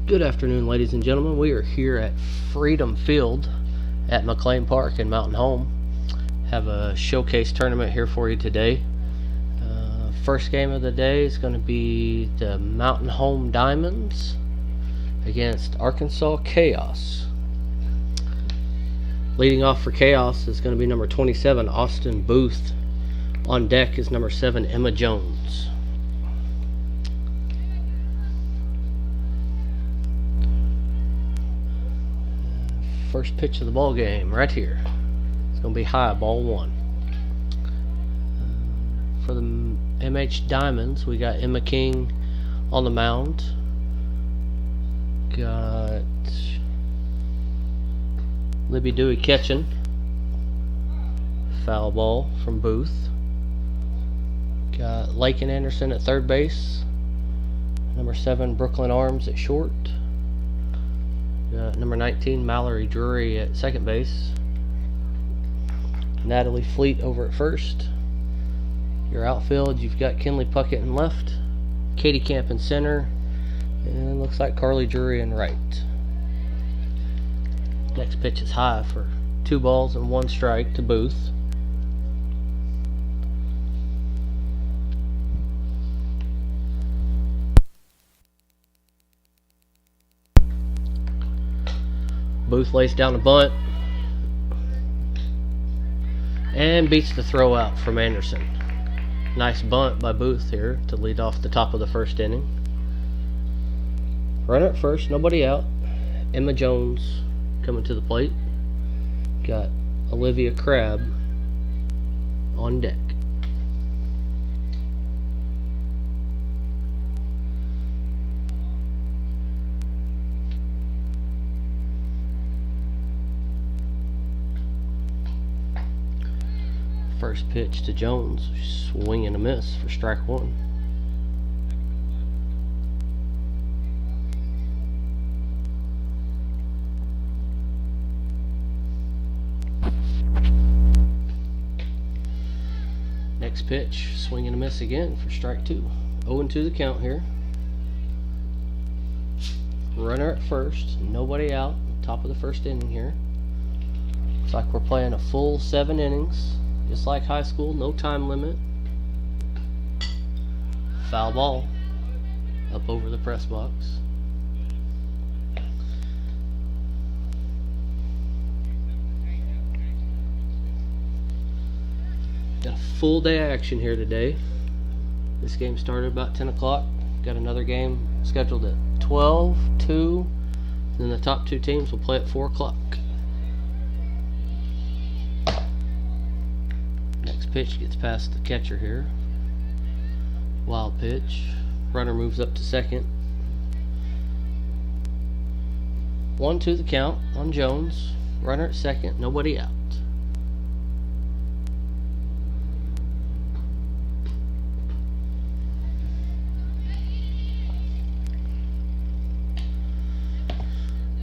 Good afternoon, ladies and gentlemen. We are here at Freedom Field at McLean Park in Mountain Home. Have a showcase tournament here for you today. First game of the day is going to be the Mountain Home Diamonds against Arkansas Chaos. Leading off for Chaos is going to be number 27, Austin Booth. On deck is number 7, Emma Jones. First pitch of the ball game right here. It's going to be high, ball 1. For the MH Diamonds, we got Emma King on the mound. Got Libby Dewey catching. Foul ball from Booth. Got Lakin Anderson at third base. Number 7, Brooklyn Arms at short. Number 19, Mallory Drury at second base. Natalie Fleet over at first. Your outfield, you've got Kinley Puckett in left, Katie Camp in center, and looks like Carly Drury in right. Next pitch is high for 2 balls and 1 strike to Booth. Booth lays down a bunt and beats the throw out from Anderson. Nice bunt by Booth here to lead off the top of the first inning. Runner at first, nobody out. Emma Jones coming to the plate. Got Olivia Crabb on deck. First pitch to Jones, swing and a miss for strike 1. Next pitch, swing and a miss again for strike 2. 0-2 the count here. Runner at first, nobody out, top of the first inning here. Looks like we're playing a full 7 innings. Just like high school, no time limit. Foul ball up over the press box. Got a full day of action here today. This game started about 10 o'clock. Got another game scheduled at 12, 2. Then the top 2 teams will play at 4 o'clock. Pitch gets past the catcher here. Wild pitch. Runner moves up to second. 1-2 the count on Jones. Runner at second. Nobody out.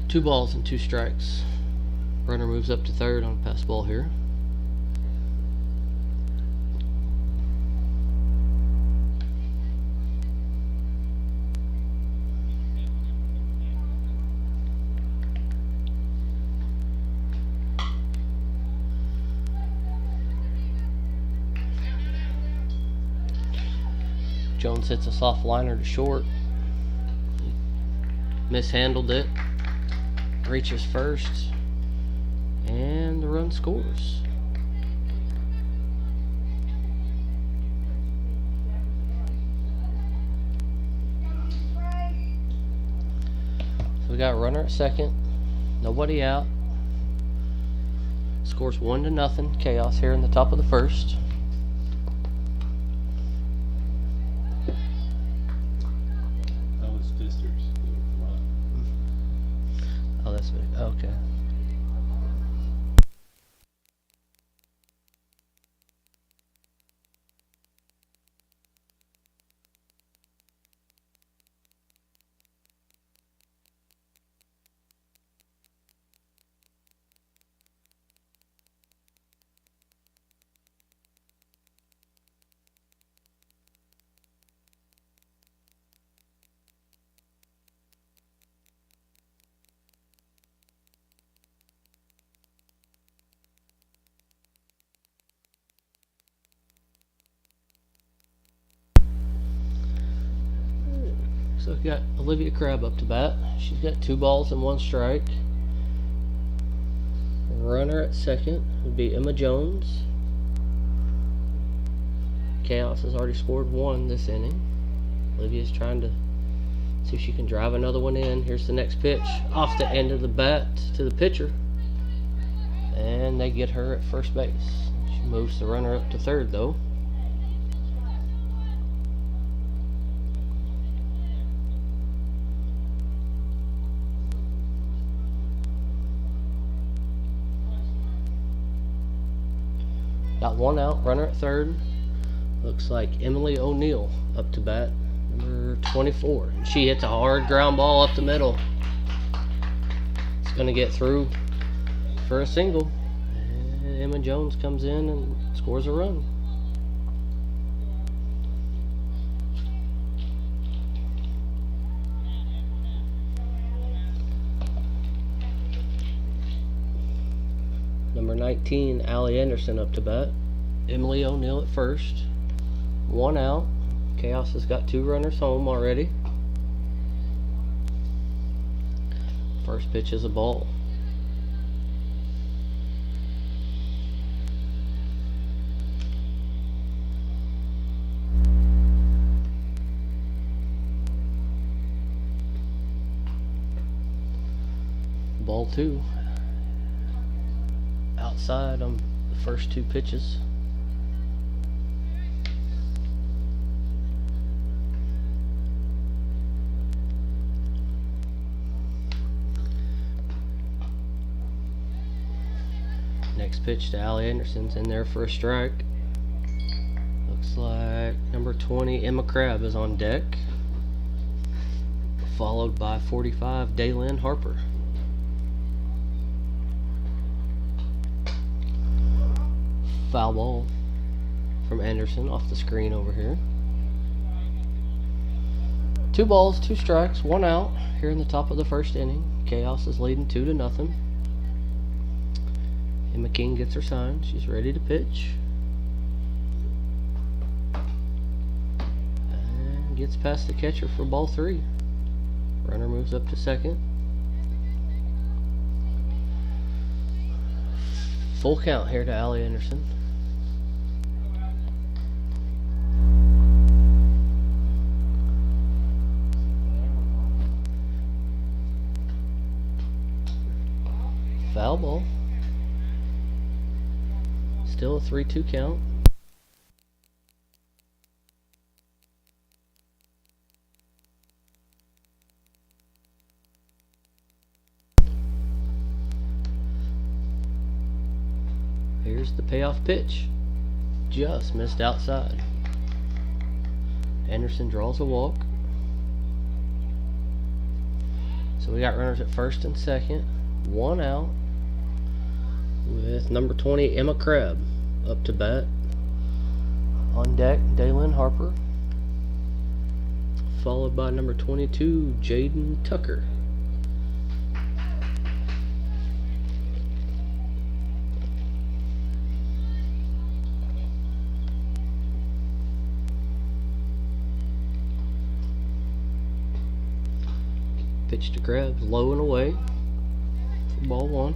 Two balls and 2 strikes. Runner moves up to third on a pass ball here. Jones hits a soft liner to short. Mishandled it. Reaches first. And the run scores. So we got a runner at second. Nobody out. Scores 1-0. Chaos here in the top of the first. Oh, that's big. Okay. So we got Olivia Crabb up to bat. She's got 2 balls and 1 strike. Runner at second would be Emma Jones. Chaos has already scored 1 this inning. Olivia's trying to see if she can drive another one in. Here's the next pitch off the end of the bat to the pitcher. And they get her at first base. She moves the runner up to third though. Got 1 out, runner at third. Looks like Emily O'Neill up to bat, number 24. And she hits a hard ground ball up the middle. It's going to get through for a single. And Emma Jones comes in and scores a run. Number 19, Allie Anderson up to bat. Emily O'Neill at first. 1 out. Chaos has got 2 runners home already. First pitch is a ball. Ball 2. Outside on the first 2 pitches. Next pitch to Allie Anderson's in there for a strike. Looks like number 20 Emma Crabb is on deck, followed by 45 Daylin Harper. Foul ball from Anderson off the screen over here. 2 balls, 2 strikes, 1 out here in the top of the first inning. Chaos is leading 2-0. Emma King gets her sign. She's ready to pitch. And gets past the catcher for ball 3. Runner moves up to second. Full count here to Allie Anderson. Foul ball. Still a 3-2 count. Here's the payoff pitch. Just missed outside. Anderson draws a walk. So we got runners at first and second. 1 out. With number 20 Emma Crabb up to bat. On deck, Daylin Harper, followed by number 22 Jaden Tucker. Pitch to Crabb, low and away for ball 1.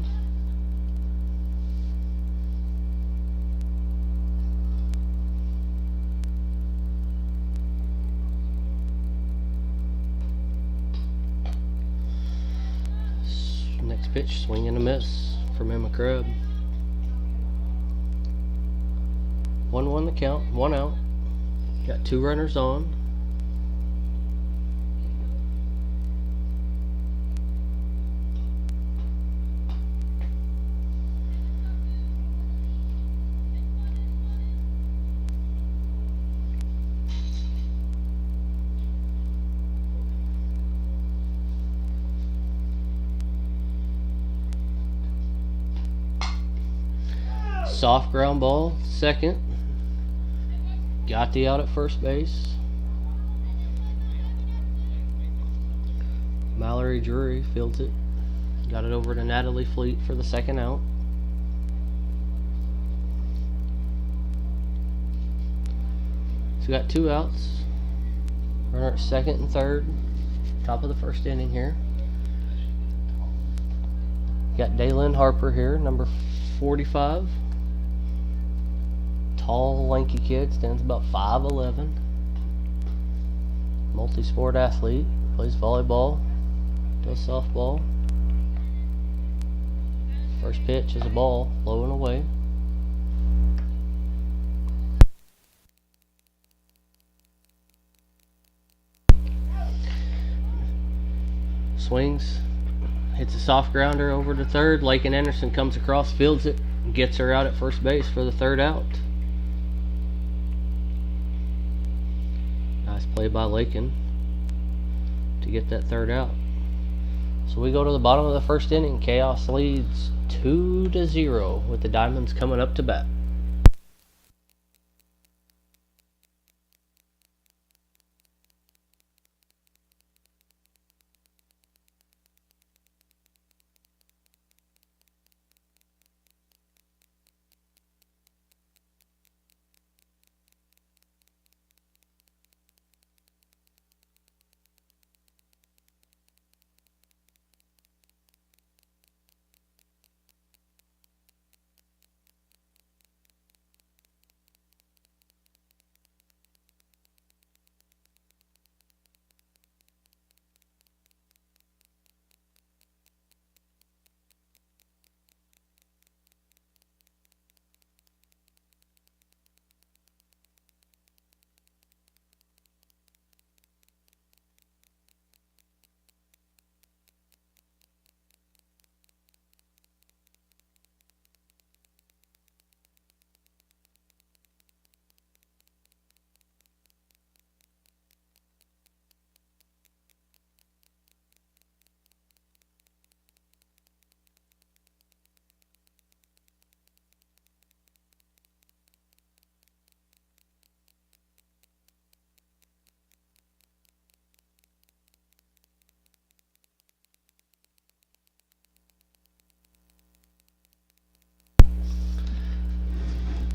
Next pitch, swing and a miss from Emma Crabb. 1-1 the count, 1 out. Got 2 runners on. Soft ground ball, second. Got the out at first base. Mallory Drury fields it. Got it over to Natalie Fleet for the second out. So we got 2 outs. Runner at second and third. Top of the first inning here. Got Dalen Harper here, number 45. Tall, lanky kid, stands about 5'11". Multi-sport athlete, plays volleyball, does softball. First pitch is a ball, low and away. Swings, hits a soft grounder over to third. Lakin Anderson comes across, fields it, and gets her out at first base for the third out. Nice play by Lakin to get that third out. So we go to the bottom of the first inning. Chaos leads 2-0 with the Diamonds coming up to bat.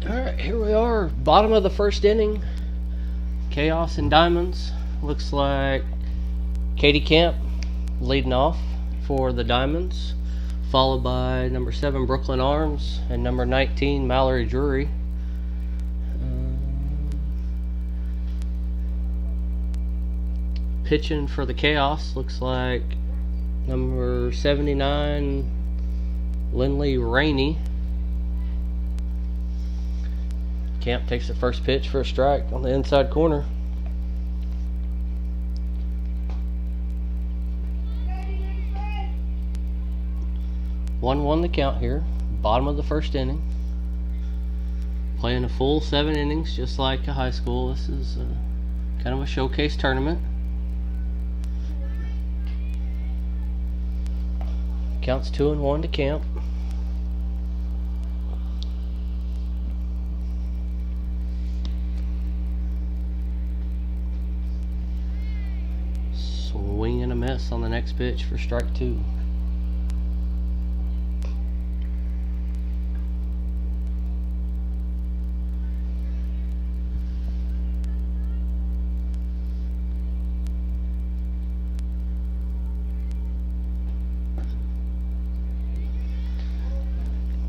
Alright, here we are, bottom of the first inning. Chaos and Diamonds. Looks like Katie Camp leading off for the Diamonds, followed by number 7 Brooklyn Arms and number 19 Mallory Drury. Pitching for the Chaos looks like number 79 Lindley Rainey. Camp takes the first pitch for a strike on the inside corner. One the count here, bottom of the first inning. Playing a full 7 innings just like a high school. This is kind of a showcase tournament. Counts 2-1 to Camp. Swing and a miss on the next pitch for strike 2.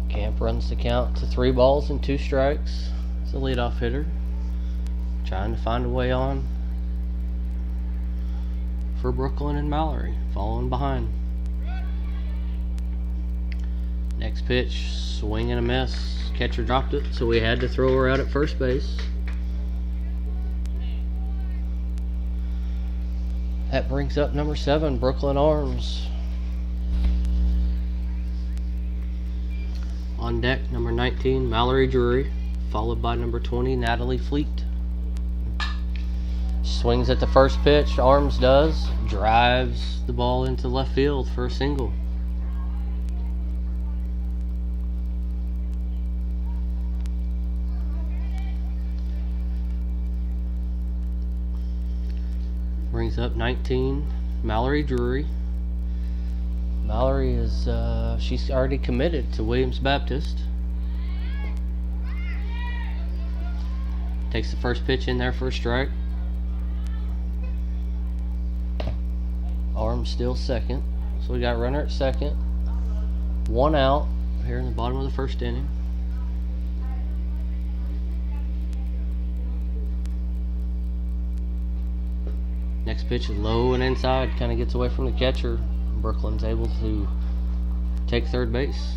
Camp runs the count to 3 balls and 2 strikes. It's a leadoff hitter trying to find a way on for Brooklyn and Mallory, following behind. Next pitch, swing and a miss. Catcher dropped it, so we had to throw her out at first base. That brings up number 7, Brooklyn Arms. On deck, number 19, Mallory Drury, followed by number 20, Natalie Fleet. Swings at the first pitch, Arms does, drives the ball into left field for a single. Brings up 19, Mallory Drury. Mallory is, she's already committed to Williams Baptist. Takes the first pitch in there for a strike. Arm still second. So we got runner at second. 1 out here in the bottom of the first inning. Next pitch is low and inside, kind of gets away from the catcher. Brooklyn's able to take third base.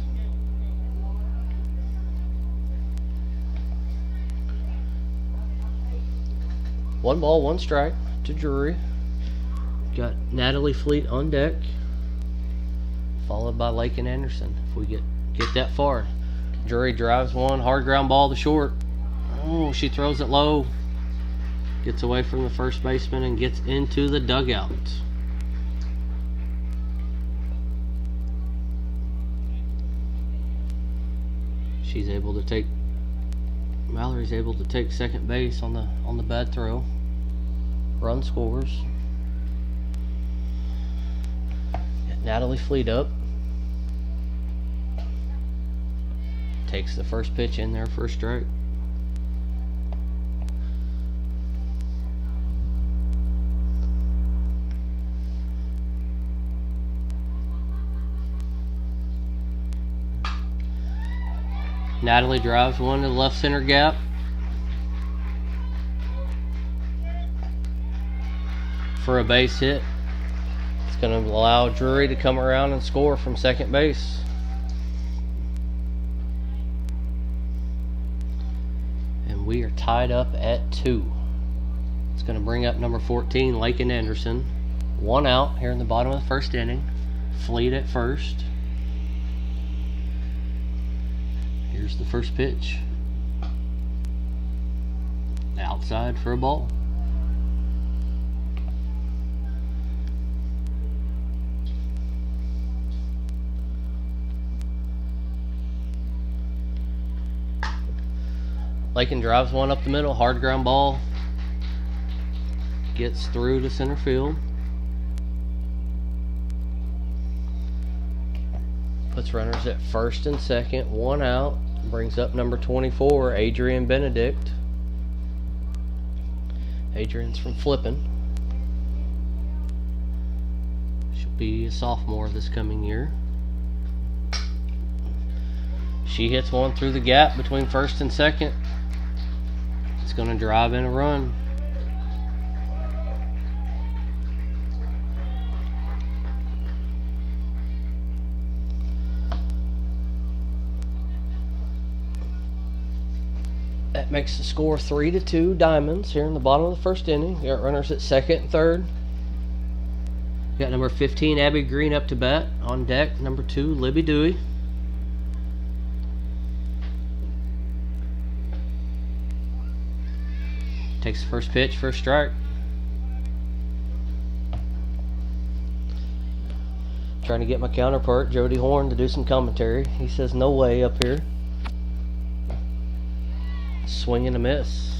One ball, one strike to Drury. Got Natalie Fleet on deck, followed by Lakin Anderson. If we get that far, Drury drives one, hard ground ball to short. Oh, she throws it low. Gets away from the first baseman and gets into the dugout. She's able to take. Mallory's able to take second base on the bad throw. Run scores. Get Natalie Fleet up. Takes the first pitch in there for a strike. Natalie drives one to the left center gap. For a base hit. It's going to allow Drury to come around and score from second base. And we are tied up at 2. It's going to bring up number 14, Lakin Anderson. 1 out here in the bottom of the first inning. Fleet at first. Here's the first pitch. Outside for a ball. Lakin drives one up the middle, hard ground ball. Gets through to center field. Puts runners at first and second, 1 out. Brings up number 24, Adrian Benedict. Adrian's from Flippin. She'll be a sophomore this coming year. She hits one through the gap between first and second. It's going to drive in a run. That makes the score 3-2 Diamonds here in the bottom of the first inning. You got runners at second and third. You got number 15, Abby Green, up to bat. On deck, number 2, Libby Dewey. Takes the first pitch for a strike. Trying to get my counterpart, Jody Horn, to do some commentary. He says no way up here. Swing and a miss.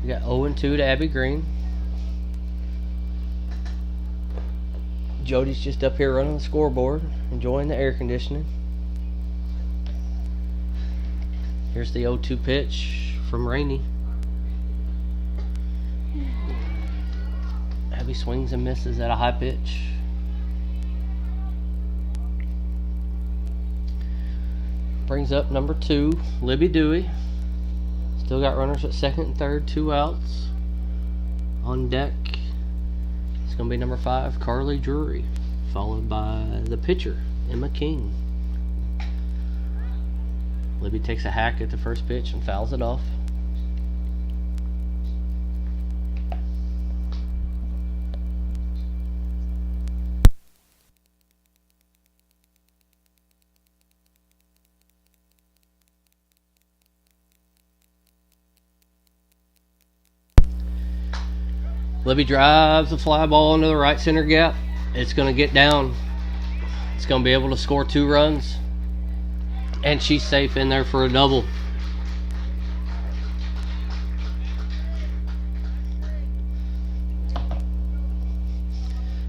We got 0-2 to Abby Green. Jody's just up here running the scoreboard, enjoying the air conditioning. Here's the 0-2 pitch from Rainey. Abby swings and misses at a high pitch. Brings up number 2, Libby Dewey. Still got runners at second and third, 2 outs. On deck, it's going to be number 5, Carly Drury, followed by the pitcher, Emma King. Libby takes a hack at the first pitch and fouls it off. Libby drives the fly ball into the right center gap. It's going to get down. It's going to be able to score 2 runs. And she's safe in there for a double.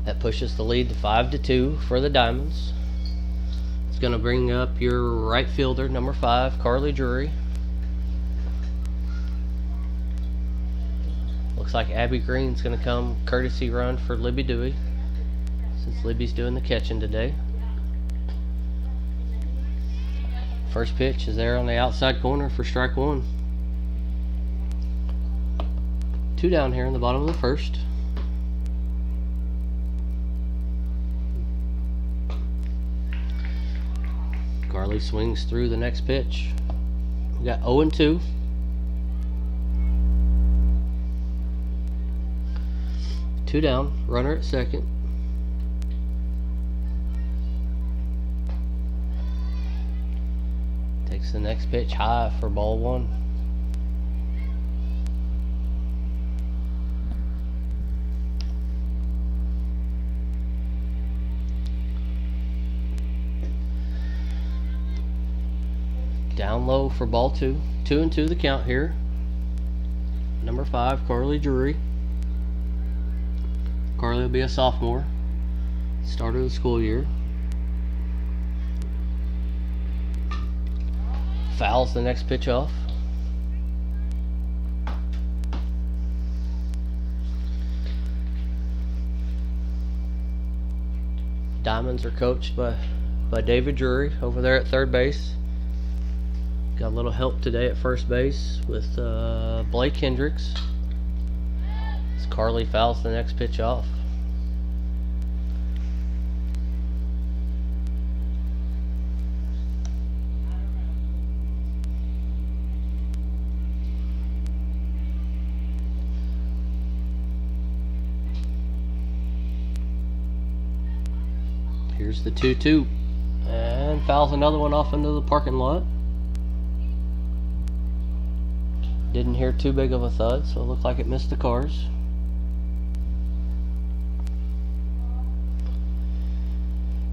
That pushes the lead to 5-2 for the Diamonds. It's going to bring up your right fielder, number 5, Carly Drury. Looks like Abby Green's going to come courtesy run for Libby Dewey, since Libby's doing the catching today. First pitch is there on the outside corner for strike one. 2 down here in the bottom of the first. Carly swings through the next pitch. We got 0-2. Two down, runner at second. Takes the next pitch high for ball one. Down low for ball two. 2-2 the count here. Number 5, Carly Drury. Carly will be a sophomore. Start of the school year. Fouls the next pitch off. Diamonds are coached by David Drury over there at third base. Got a little help today at first base with Blake Hendricks. As Carly fouls the next pitch off. Here's the 2-2. And fouls another one off into the parking lot. Didn't hear too big of a thud, so it looked like it missed the cars.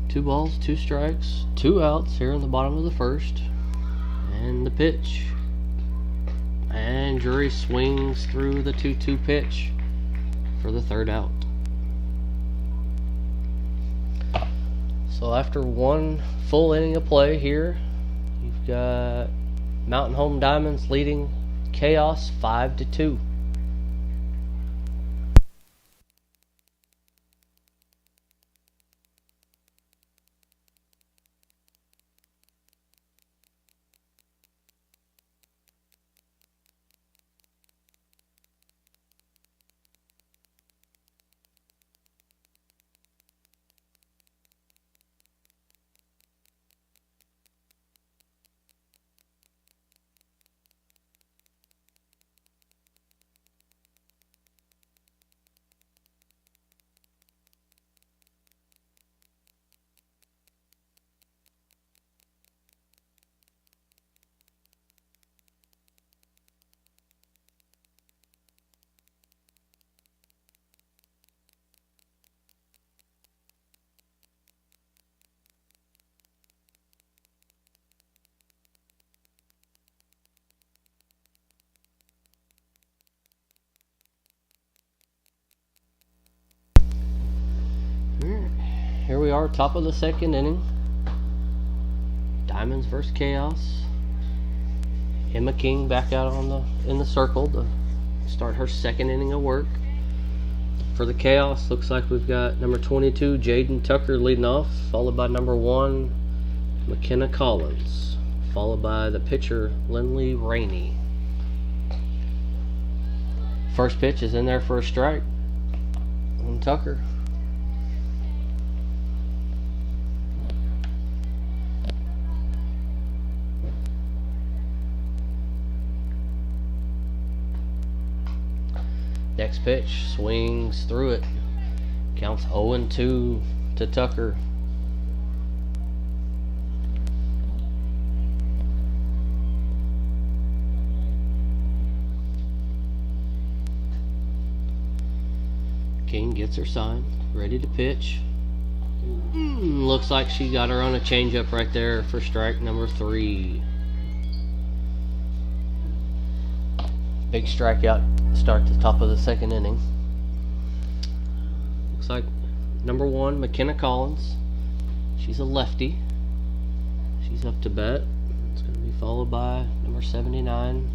Two balls, 2 strikes, 2 outs here in the bottom of the first. And the pitch. And Drury swings through the 2-2 pitch for the third out. So after one full inning of play here, you've got Mountain Home Diamonds leading Chaos 5-2. Here we are, top of the second inning. Diamonds versus Chaos. Emma King back out in the circle to start her second inning of work. For the Chaos, looks like we've got number 22, Jaden Tucker, leading off, followed by number 1, McKenna Collins, followed by the pitcher, Lindley Rainey. First pitch is in there for a strike on Tucker. Next pitch, swings through it. Counts 0-2 to Tucker. King gets her sign, ready to pitch. Looks like she got her on a changeup right there for strike number 3. Big strikeout start the top of the second inning. Looks like number 1, McKenna Collins. She's a lefty. She's up to bat. It's going to be followed by number 79,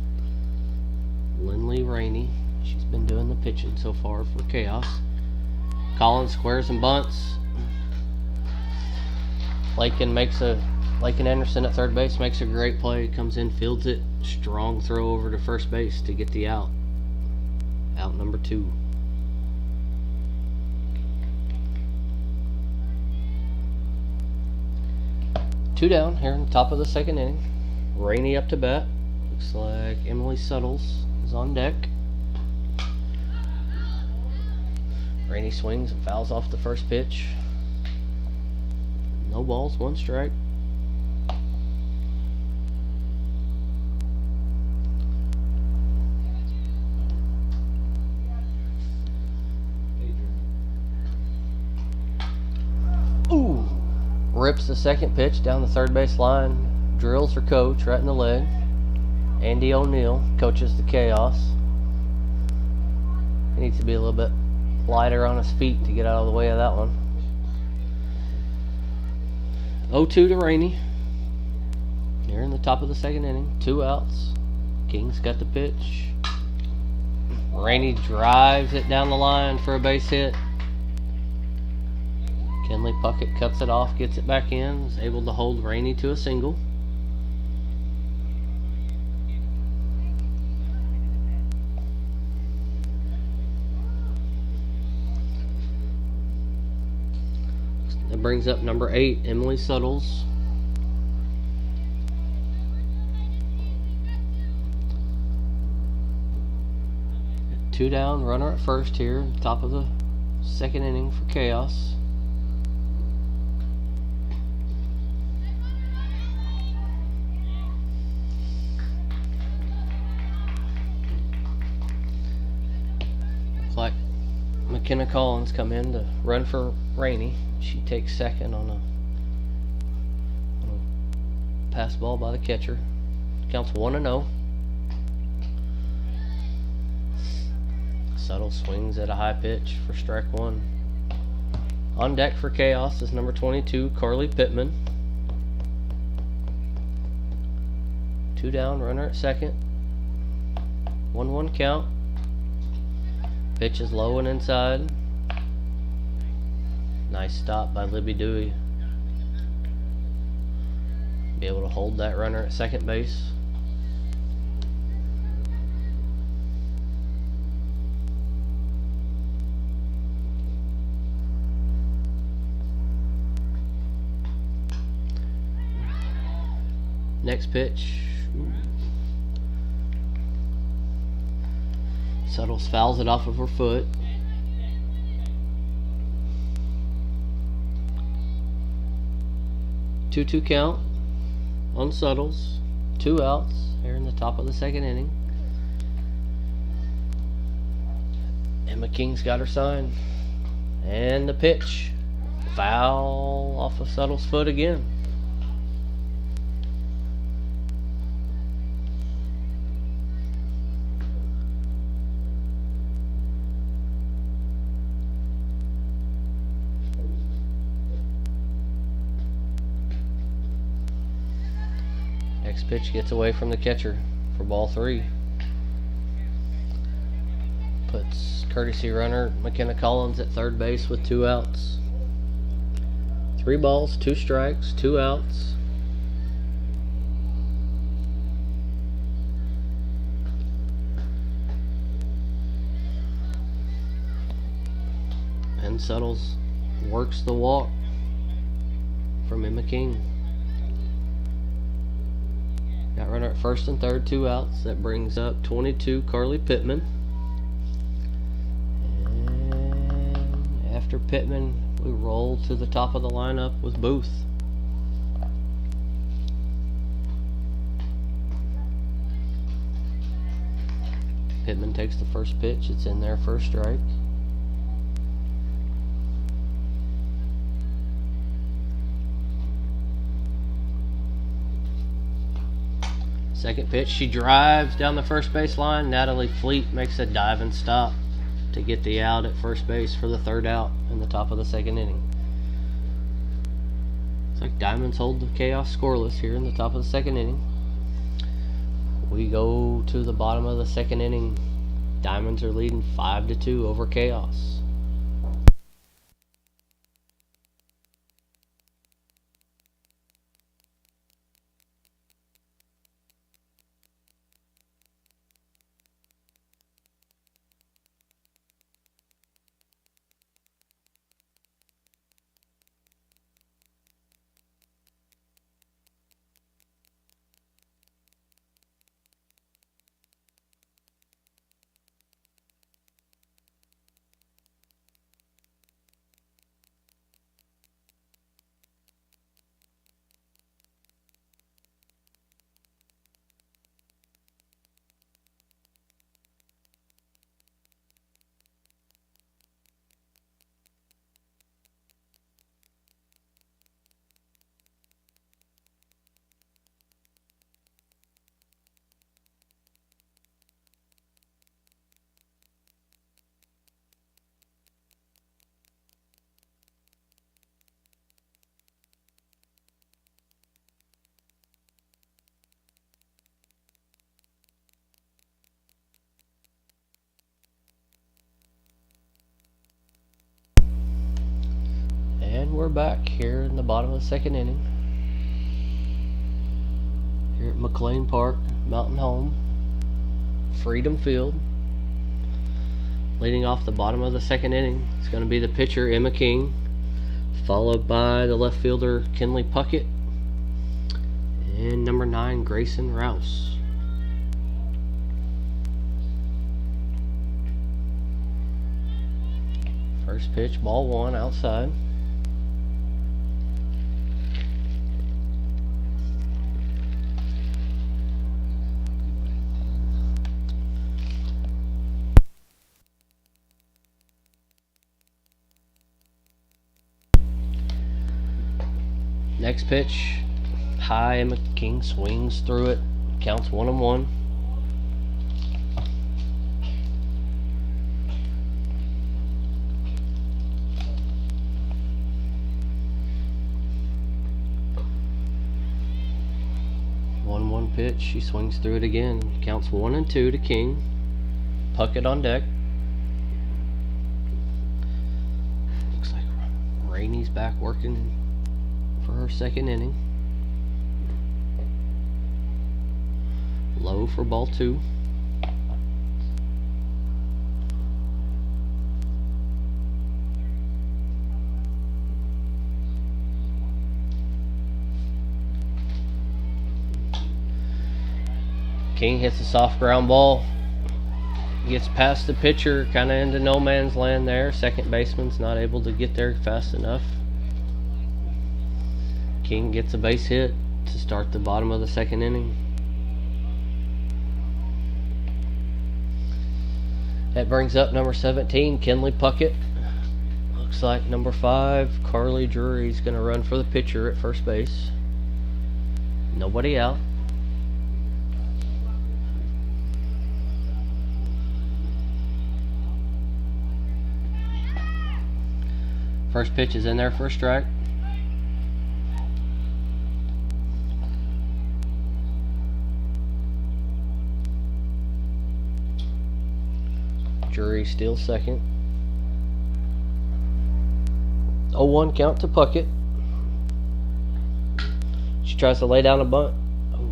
Lindley Rainey. She's been doing the pitching so far for Chaos. Collins squares and bunts. Lakin Anderson at third base makes a great play. Comes in, fields it. Strong throw over to first base to get the out. Out number 2. Two down here in the top of the second inning. Rainey up to bat. Looks like Emily Suttles is on deck. Rainey swings and fouls off the first pitch. No balls, 1 strike. Ooh! Rips the second pitch down the third base line. Drills her coach right in the leg. Andy O'Neill coaches the Chaos. He needs to be a little bit lighter on his feet to get out of the way of that one. 0-2 to Rainey. Here in the top of the second inning. 2 outs. Kings got the pitch. Rainey drives it down the line for a base hit. Kenley Puckett cuts it off, gets it back in, is able to hold Rainey to a single. That brings up number 8, Emily Suttles. Two down, runner at first here, top of the second inning for Chaos. Looks like McKenna Collins come in to run for Rainey. She takes second on a pass ball by the catcher. Counts 1-0. Subtle swings at a high pitch for strike 1. On deck for Chaos is number 22, Carly Pittman. 2 down, runner at second. 1-1 count. Pitch is low and inside. Nice stop by Libby Dewey. Be able to hold that runner at second base. Next pitch. Suttles fouls it off of her foot. Two count on Suttles. 2 outs here in the top of the second inning. Emma King's got her sign. And the pitch. Foul off of Suttles' foot again. Next pitch gets away from the catcher for ball 3. Puts courtesy runner McKenna Collins at third base with 2 outs. 3 balls, 2 strikes, 2 outs. And Suttles works the walk from Emma King. Got runner at first and third, 2 outs. That brings up 22, Carly Pittman. And after Pittman, we roll to the top of the lineup with Booth. Pittman takes the first pitch. It's in there for a strike. Second pitch, she drives down the first base line. Natalie Fleet makes a diving stop to get the out at first base for the 3rd out in the top of the second inning. It's like Diamonds hold the Chaos scoreless here in the top of the second inning. We go to the bottom of the second inning. Diamonds are leading 5-2 over Chaos. And we're back here in the bottom of the second inning. Here at McLean Park, Mountain Home, Freedom Field. Leading off the bottom of the second inning, it's going to be the pitcher, Emma King, followed by the left fielder, Kinley Puckett, and number 9, Grayson Rouse. First pitch, ball 1, outside. Next pitch, high, Emma King swings through it, counts 1-1. Pitch, she swings through it again, counts 1-2 to King. Puckett on deck. Looks like Rainey's back working for her second inning. Low for ball 2. King hits a soft ground ball, gets past the pitcher, kind of into no man's land there. Second baseman's not able to get there fast enough. King gets a base hit to start the bottom of the second inning. That brings up number 17, Kinley Puckett. Looks like number 5, Carly Drury's going to run for the pitcher at first base. Nobody out. First pitch is in there for a strike. Drury steals second. 0-1 count to Puckett. She tries to lay down a bunt. Oh.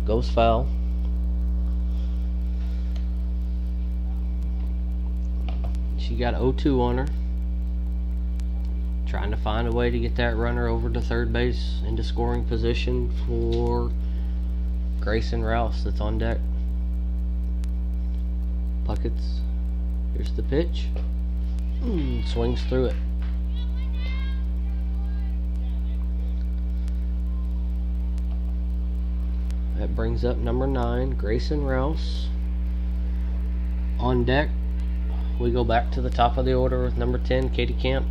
Goes foul. She got 0-2 on her. Trying to find a way to get that runner over to third base into scoring position for Grayson Rouse that's on deck. Puckett's, here's the pitch. Swings through it. That brings up number 9, Grayson Rouse. On deck, we go back to the top of the order with number 10, Katie Camp.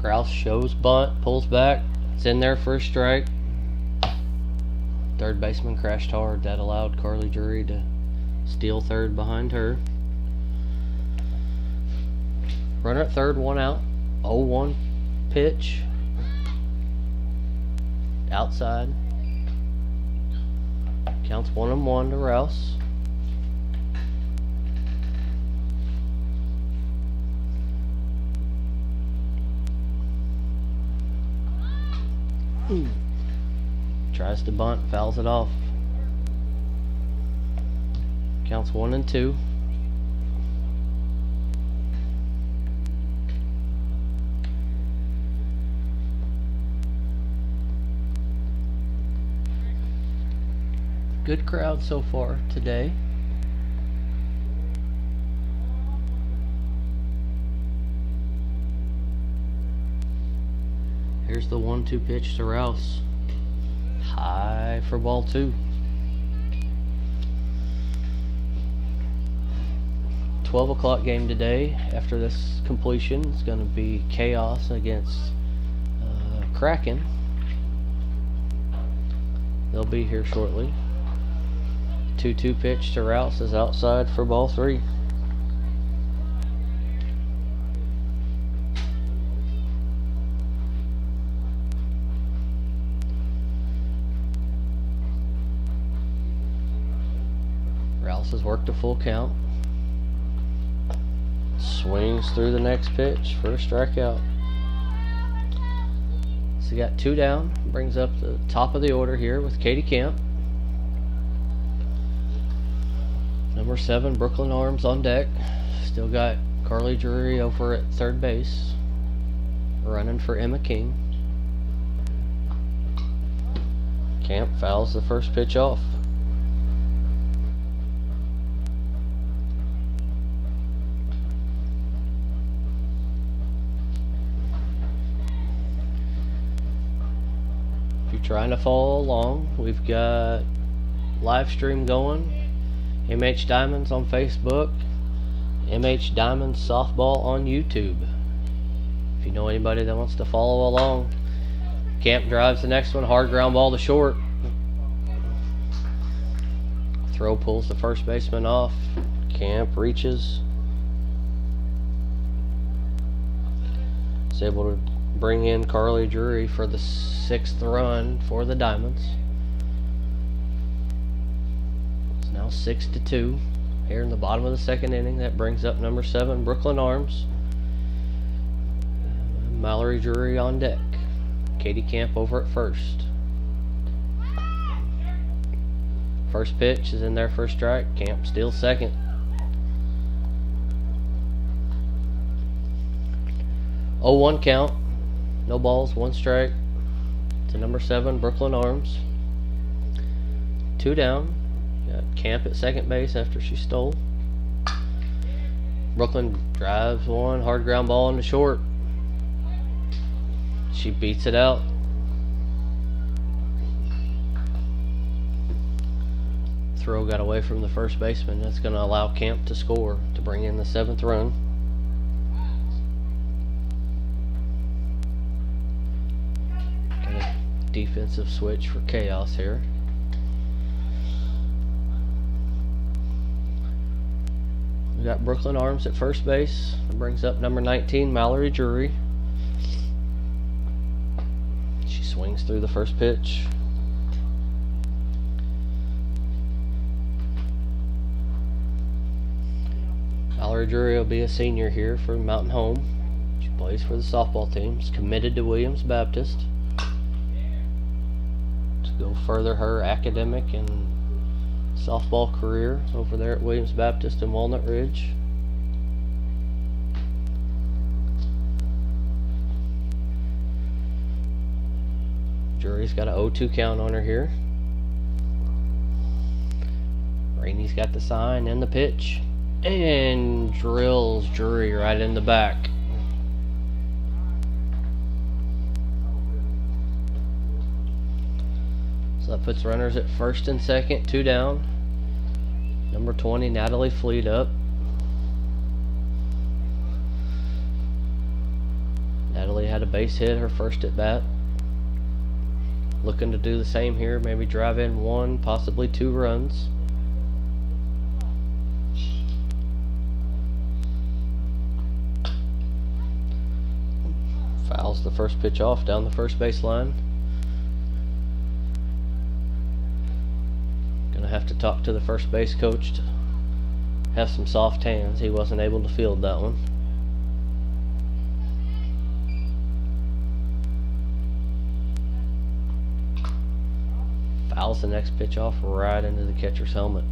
Rouse shows bunt, pulls back. It's in there for a strike. Third baseman crashed hard. That allowed Carly Drury to steal third behind her. Runner at third, 1 out. 0-1 pitch. Outside. Counts 1-1 to Rouse. Tries to bunt, fouls it off. Counts 1-2. Good crowd so far today. Here's the 1-2 pitch to Rouse. High for ball 2. 12 o'clock game today. After this completion, it's going to be Chaos against Kraken. They'll be here shortly. 2-2 pitch to Rouse is outside for ball 3. Rouse has worked a full count. Swings through the next pitch for a strikeout. So you got 2 down. Brings up the top of the order here with Katie Camp. Number 7, Brooklyn Arms on deck. Still got Carly Drury over at third base, running for Emma King. Camp fouls the first pitch off. If you're trying to follow along, we've got live stream going. MH Diamonds on Facebook, MH Diamonds Softball on YouTube. If you know anybody that wants to follow along. Camp drives the next one, hard ground ball to short. Throw pulls the first baseman off. Camp reaches. Is able to bring in Carly Drury for the 6th run for the Diamonds. Now 6-2 here in the bottom of the 2nd inning. That brings up number 7, Brooklyn Arms. Mallory Drury on deck. Katie Camp over at first. First pitch is in there for a strike. Camp steals second. Oh, 1 count. No balls, 1 strike to number 7, Brooklyn Arms. 2 down. Got Camp at second base after she stole. Brooklyn drives one, hard ground ball into short. She beats it out. Throw got away from the first baseman. That's going to allow Camp to score to bring in the 7th run. Got a defensive switch for Chaos here. We got Brooklyn Arms at first base. It brings up number 19, Mallory Drury. She swings through the first pitch. Mallory Drury will be a senior here for Mountain Home. She plays for the softball team. She's committed to Williams Baptist to go further her academic and softball career over there at Williams Baptist in Walnut Ridge. Drury's got an 0-2 count on her here. Rainey's got the sign and the pitch, and drills Drury right in the back. So that puts runners at first and second, 2 down. Number 20, Natalie Fleet up. Natalie had a base hit her first at bat. Looking to do the same here, maybe drive in 1, possibly 2 runs. the first pitch off down the first base line. Gonna have to talk to the first base coach to have some soft hands. He wasn't able to field that one. Fouls the next pitch off right into the catcher's helmet.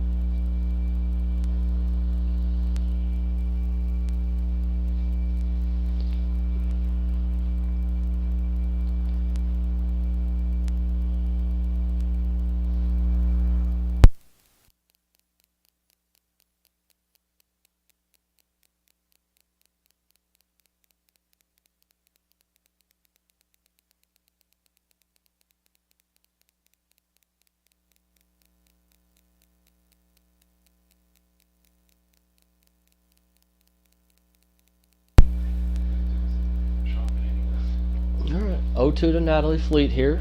Alright, 0-2 to Natalie Fleet here.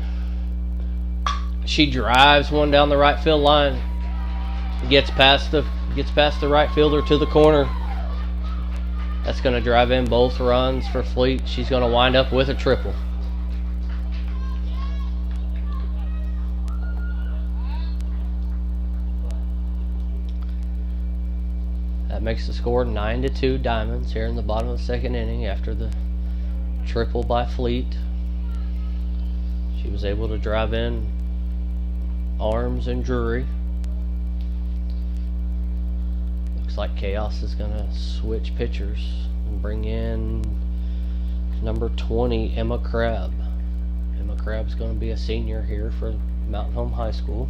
She drives one down the right field line. Gets past the right fielder to the corner. That's going to drive in both runs for Fleet. She's going to wind up with a triple. That makes the score 9-2 Diamonds here in the bottom of the second inning after the triple by Fleet. She was able to drive in Arms and Drury. Looks like Chaos is going to switch pitchers and bring in number 20, Emma Crabb. Emma Crabb's going to be a senior here for Mountain Home High School.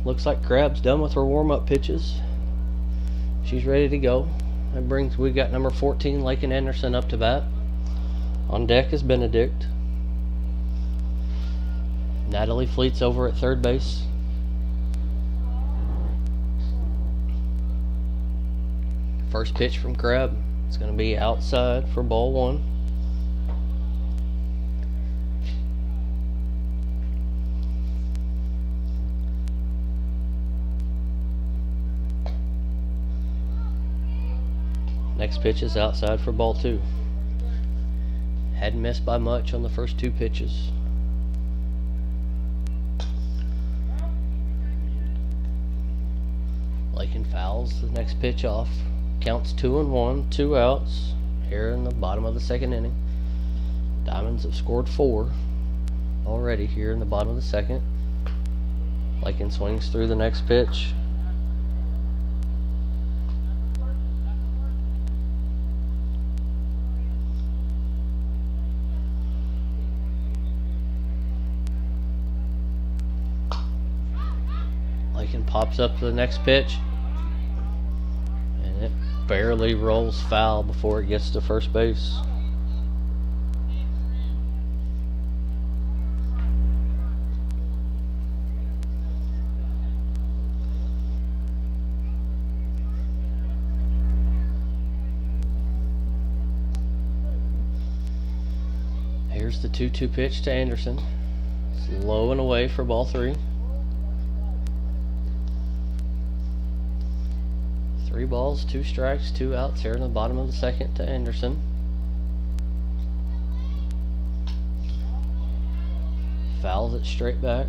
Looks like Crabb's done with her warm-up pitches. She's ready to go. We got number 14, Lakin Anderson, up to bat. On deck is Benedict. Natalie Fleet's over at third base. First pitch from Crabb. It's going to be outside for ball one. Next pitch is outside for ball two. Hadn't missed by much on the first two pitches. Lakin fouls the next pitch off. Counts 2-1, 2 outs here in the bottom of the second inning. Diamonds have scored 4 already here in the bottom of the second. Lakin swings through the next pitch. Lakin pops up to the next pitch, and it barely rolls foul before it gets to first base. Here's the 2-2 pitch to Anderson. It's low and away for ball 3. 3 balls, 2 strikes, 2 outs here in the bottom of the second to Anderson. Fouls it straight back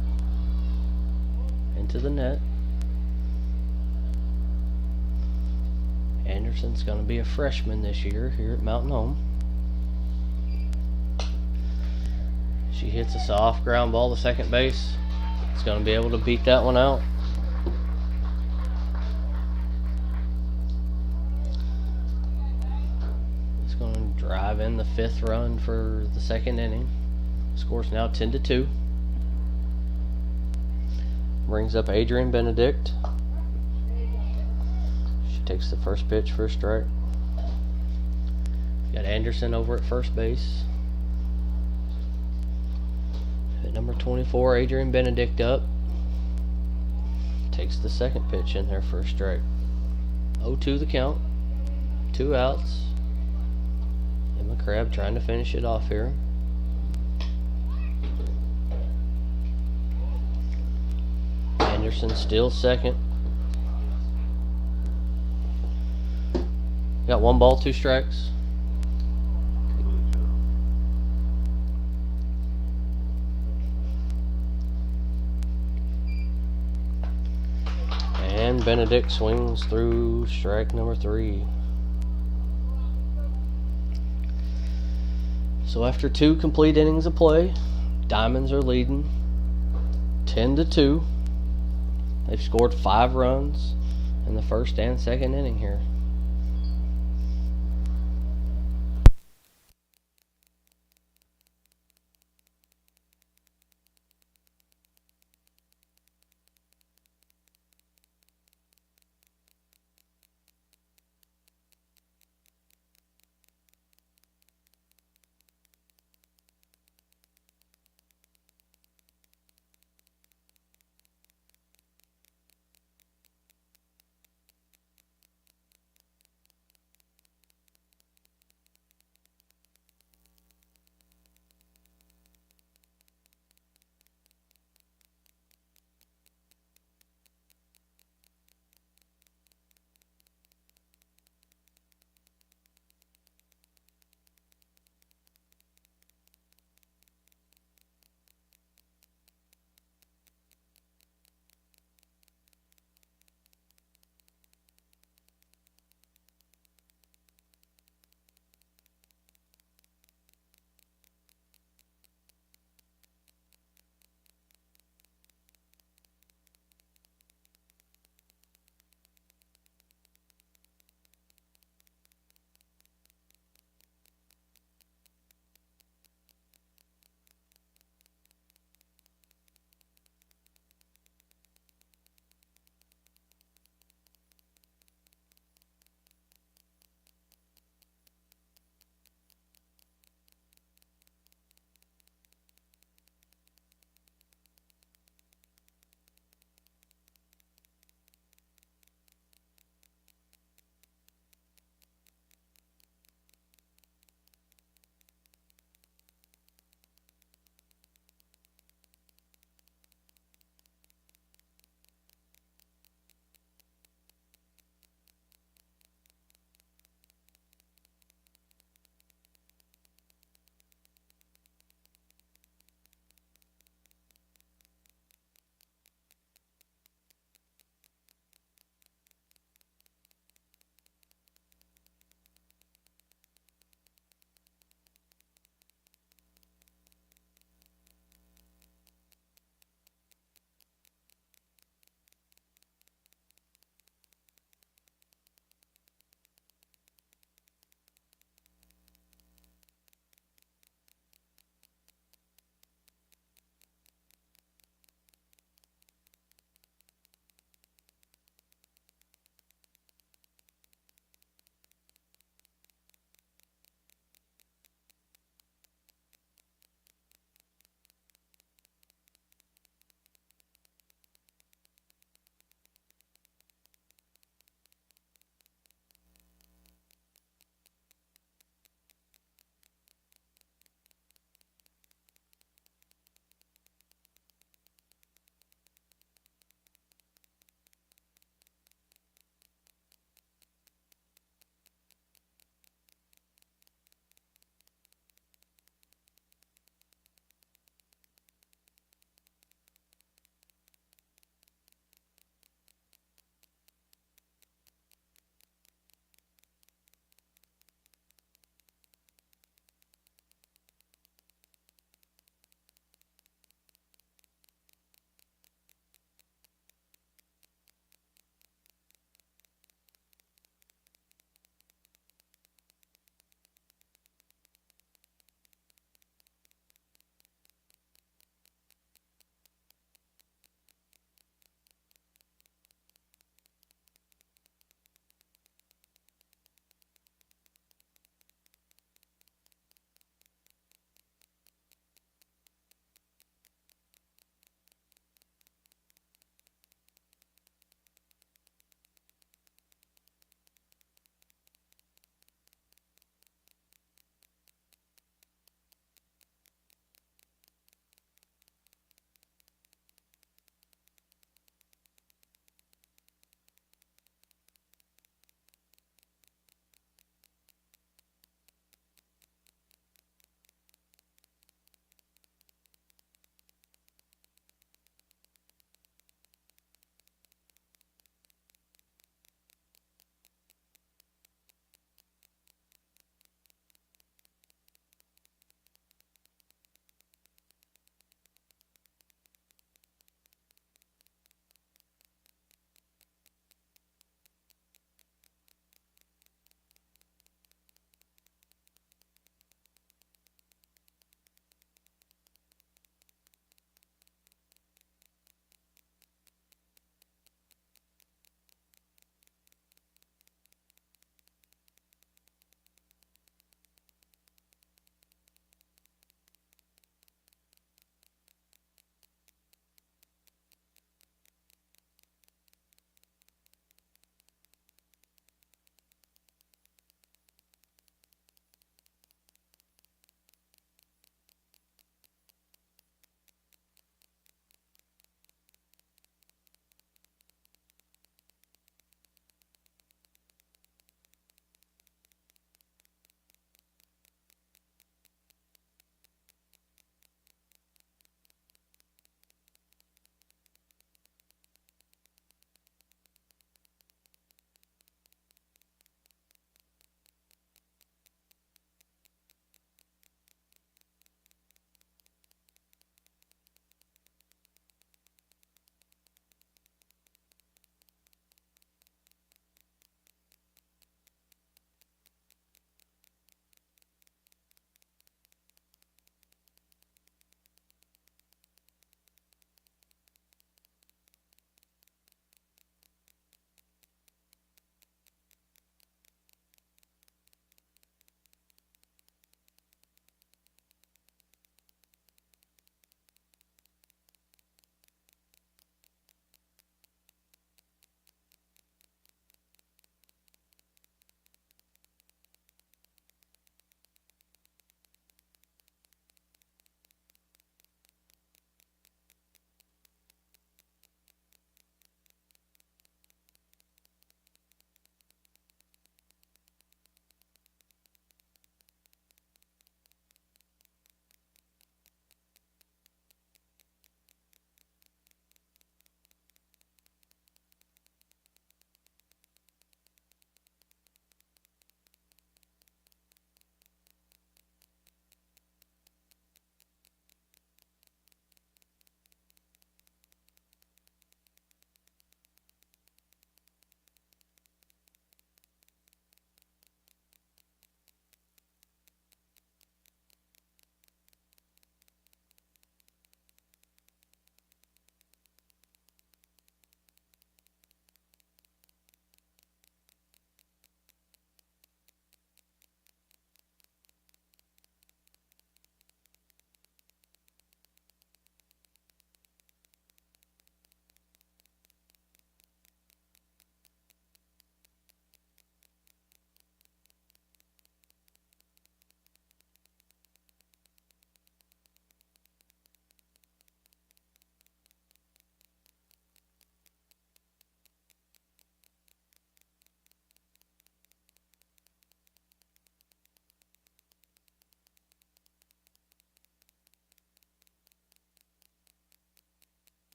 into the net. Anderson's going to be a freshman this year here at Mountain Home. She hits a soft ground ball to second base. It's going to be able to beat that one out. It's going to drive in the 5th run for the second inning. Score's now 10-2. Brings up Adrian Benedict. She takes the first pitch for a strike. Got Anderson over at first base. At number 24, Adrian Benedict up. Takes the second pitch in there for a strike. 0-2 the count. 2 outs. Emma Crabb trying to finish it off here. Anderson still second. Got 1 ball, 2 strikes. And Benedict swings through strike number 3. So after 2 complete innings of play, Diamonds are leading 10-2. They've scored 5 runs in the first and second inning here.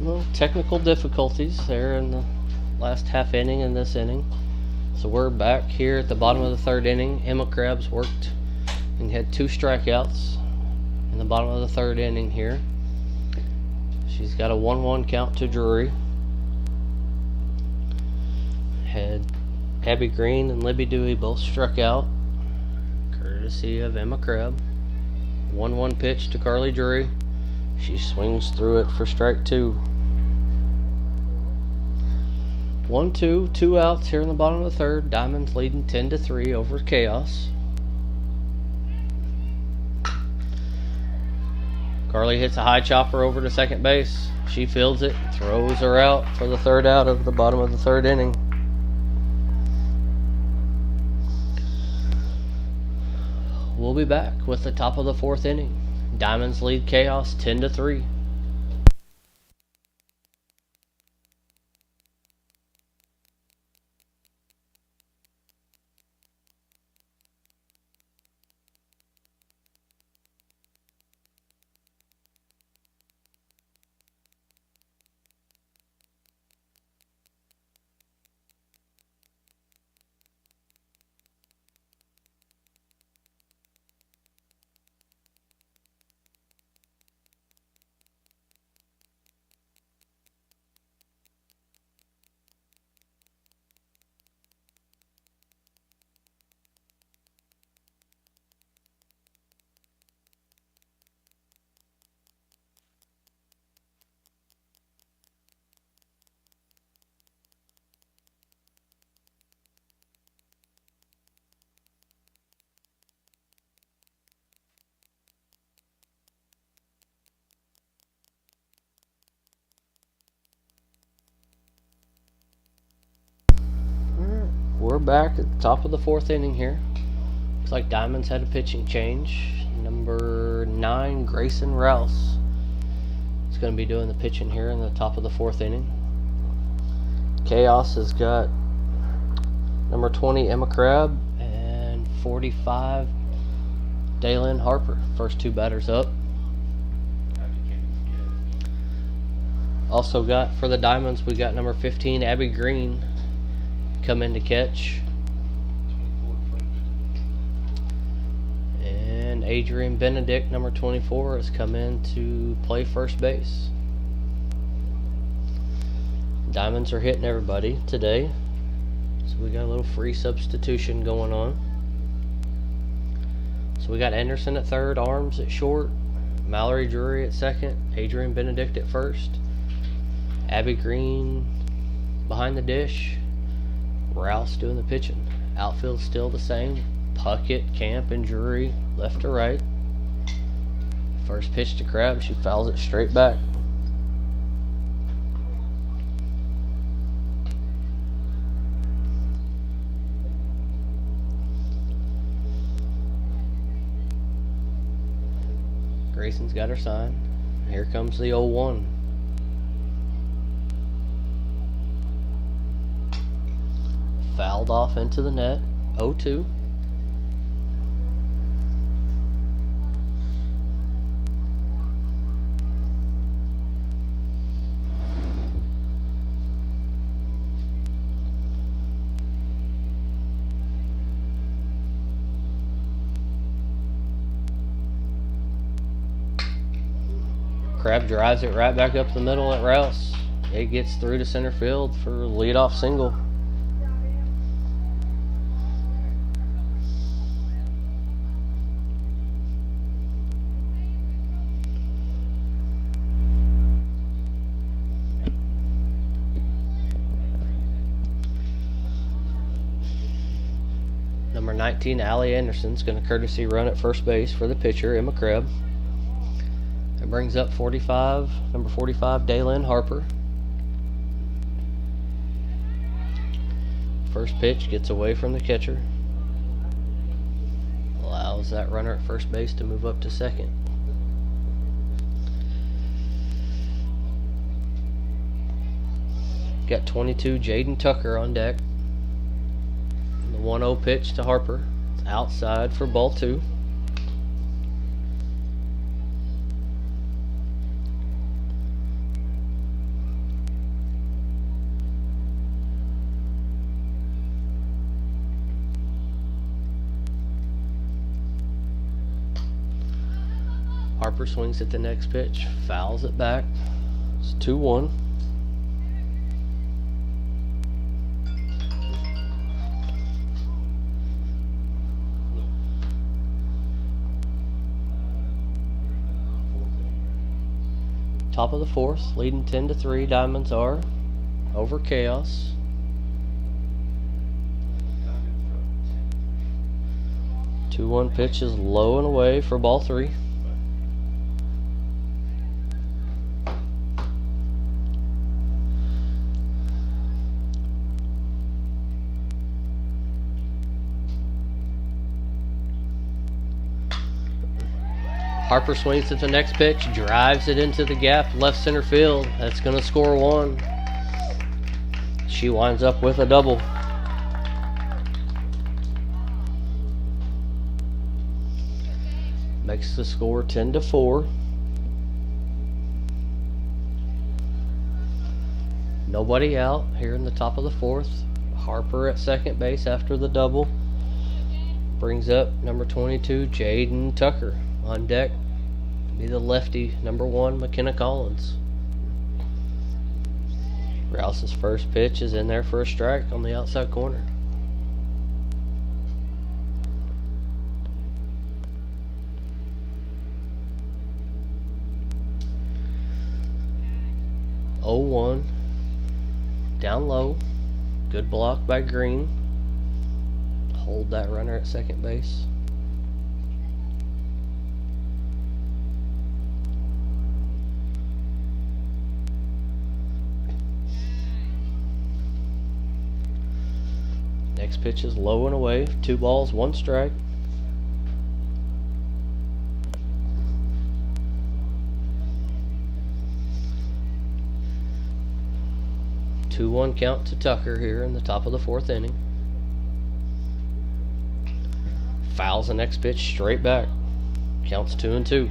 Well, technical difficulties there in the last half inning and this inning. So we're back here at the bottom of the third inning. Emma Krabs worked and had 2 strikeouts in the bottom of the third inning here. She's got a 1-1 count to Drury. Had Abby Green and Libby Dewey both struck out, courtesy of Emma Crabb. 1-1 pitch to Carly Drury. She swings through it for strike 2. 1-2, 2 outs here in the bottom of the third. Diamonds leading 10-3 over Chaos. Carly hits a high chopper over to second base. She fields it, throws her out for the 3rd out of the bottom of the 3rd inning. We'll be back with the top of the 4th inning. Diamonds lead Chaos 10-3. We're back at the top of the 4th inning here. Looks like Diamonds had a pitching change. Number 9, Grayson Rouse, is going to be doing the pitching here in the top of the 4th inning. Chaos has got number 20, Emma Crabb, and 45, Daylin Harper. First 2 batters up. Also got for the Diamonds, we got number 15, Abby Green, come in to catch. And Adrian Benedict, number 24, has come in to play first base. Diamonds are hitting everybody today, so we got a little free substitution going on. So we got Anderson at third, Arms at short, Mallory Drury at second, Adrian Benedict at first, Abby Green behind the dish, Rouse doing the pitching. Outfield still the same. Puckett, Camp, and Drury left to right. First pitch to Crabb, she fouls it straight back. Grayson's got her sign. Here comes the 0-1. Fouled off into the net. 0-2. Crabb drives it right back up the middle at Rouse. It gets through to center field for a leadoff single. Number 19, Allie Anderson's going to courtesy run at first base for the pitcher, Emma Crabb. It brings up number 45, Daylin Harper. First pitch gets away from the catcher. Allows that runner at first base to move up to second. Got 22, Jaden Tucker on deck. The 1-0 pitch to Harper. It's outside for ball 2. Harper swings at the next pitch, fouls it back. It's 2-1. Top of the fourth, leading 10-3. Diamonds are over Chaos. Two 2-1 pitch is low and away for ball 3. Harper swings at the next pitch, drives it into the gap, left center field. That's going to score 1. She winds up with a double. Makes the score 10-4. Nobody out here in the top of the fourth. Harper at second base after the double. Brings up number 22, Jaden Tucker. On deck be the lefty, number 1, McKenna Collins. Rouse's first pitch is in there for a strike on the outside corner. Oh, 1 down low. Good block by Green. Hold that runner at second base. Next pitch is low and away. 2 balls, 1 strike. Two-one count to Tucker here in the top of the fourth inning. Fouls the next pitch straight back. Counts 2-2.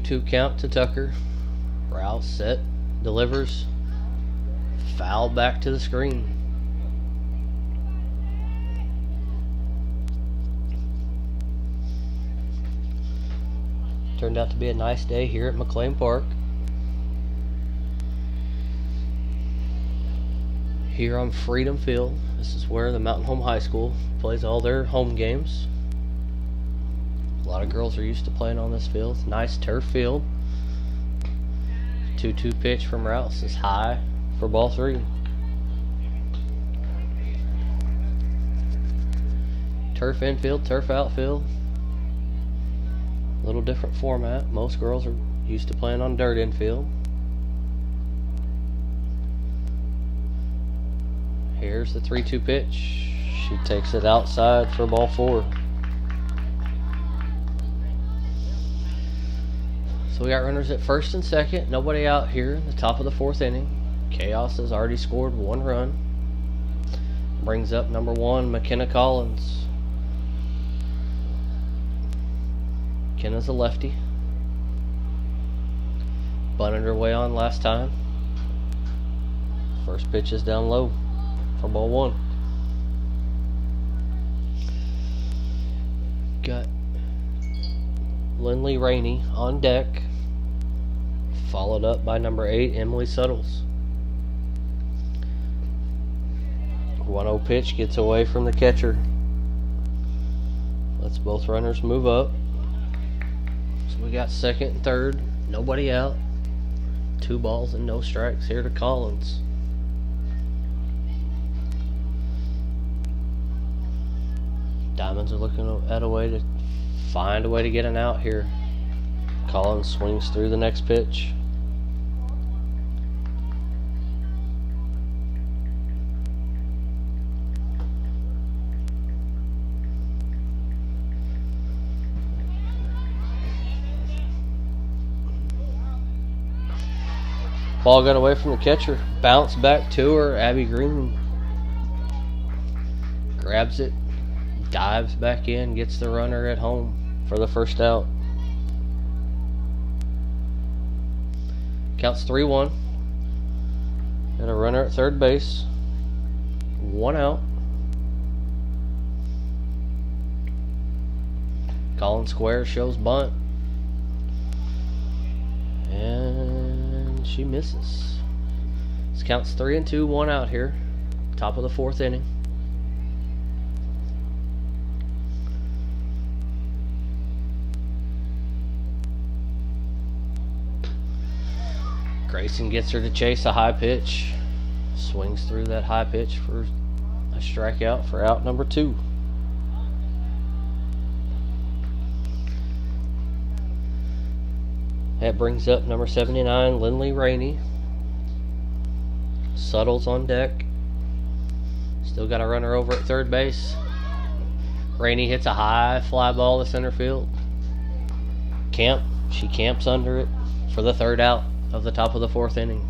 Two count to Tucker. Rouse set, delivers, foul back to the screen. Turned out to be a nice day here at McLean Park. Here on Freedom Field, this is where the Mountain Home High School plays all their home games. A lot of girls are used to playing on this field. It's a nice turf field. 2-2 pitch from Rouse is high for ball 3. Turf infield, turf outfield. A little different format. Most girls are used to playing on dirt infield. Here's the 3-2 pitch. She takes it outside for ball 4. So we got runners at first and second. Nobody out here in the top of the fourth inning. Chaos has already scored 1 run. Brings up number 1, McKenna Collins. McKenna's a lefty. Bunted her way on last time. First pitch is down low for ball 1. Got Lindley Rainey on deck, followed up by number 8, Emily Suttles. 1-0 pitch gets away from the catcher. Lets both runners move up. So we got second and third. Nobody out. 2 balls and no strikes here to Collins. Diamonds are looking at a way to find a way to get an out here. Collins swings through the next pitch. Ball got away from the catcher. Bounced back to her. Abby Green grabs it, dives back in, gets the runner at home for the first out. Counts 3-1. Got a runner at third base. 1 out. Calling square, shows bunt. And she misses. This counts 3-2, 1 out here. Top of the 4th inning. Grayson gets her to chase a high pitch. Swings through that high pitch for a strikeout for out number 2. That brings up number 79, Lindley Rainey. Suttles on deck. Still got a runner over at third base. Rainey hits a high fly ball to center field. She camps under it for the 3rd out of the top of the 4th inning.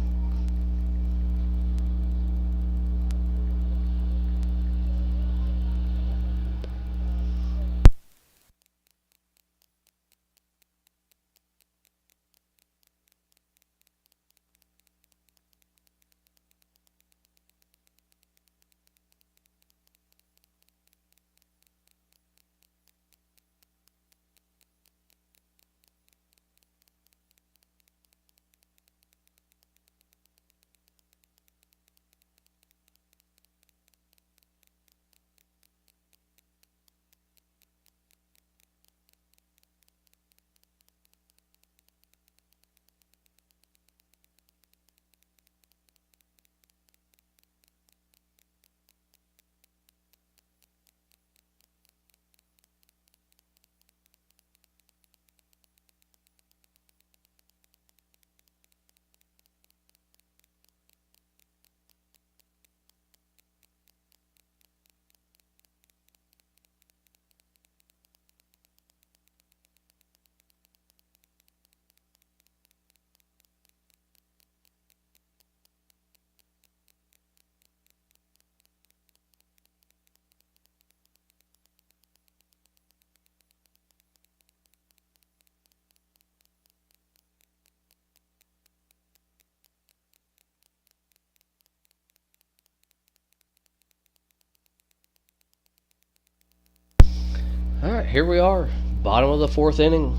Alright, here we are. Bottom of the 4th inning.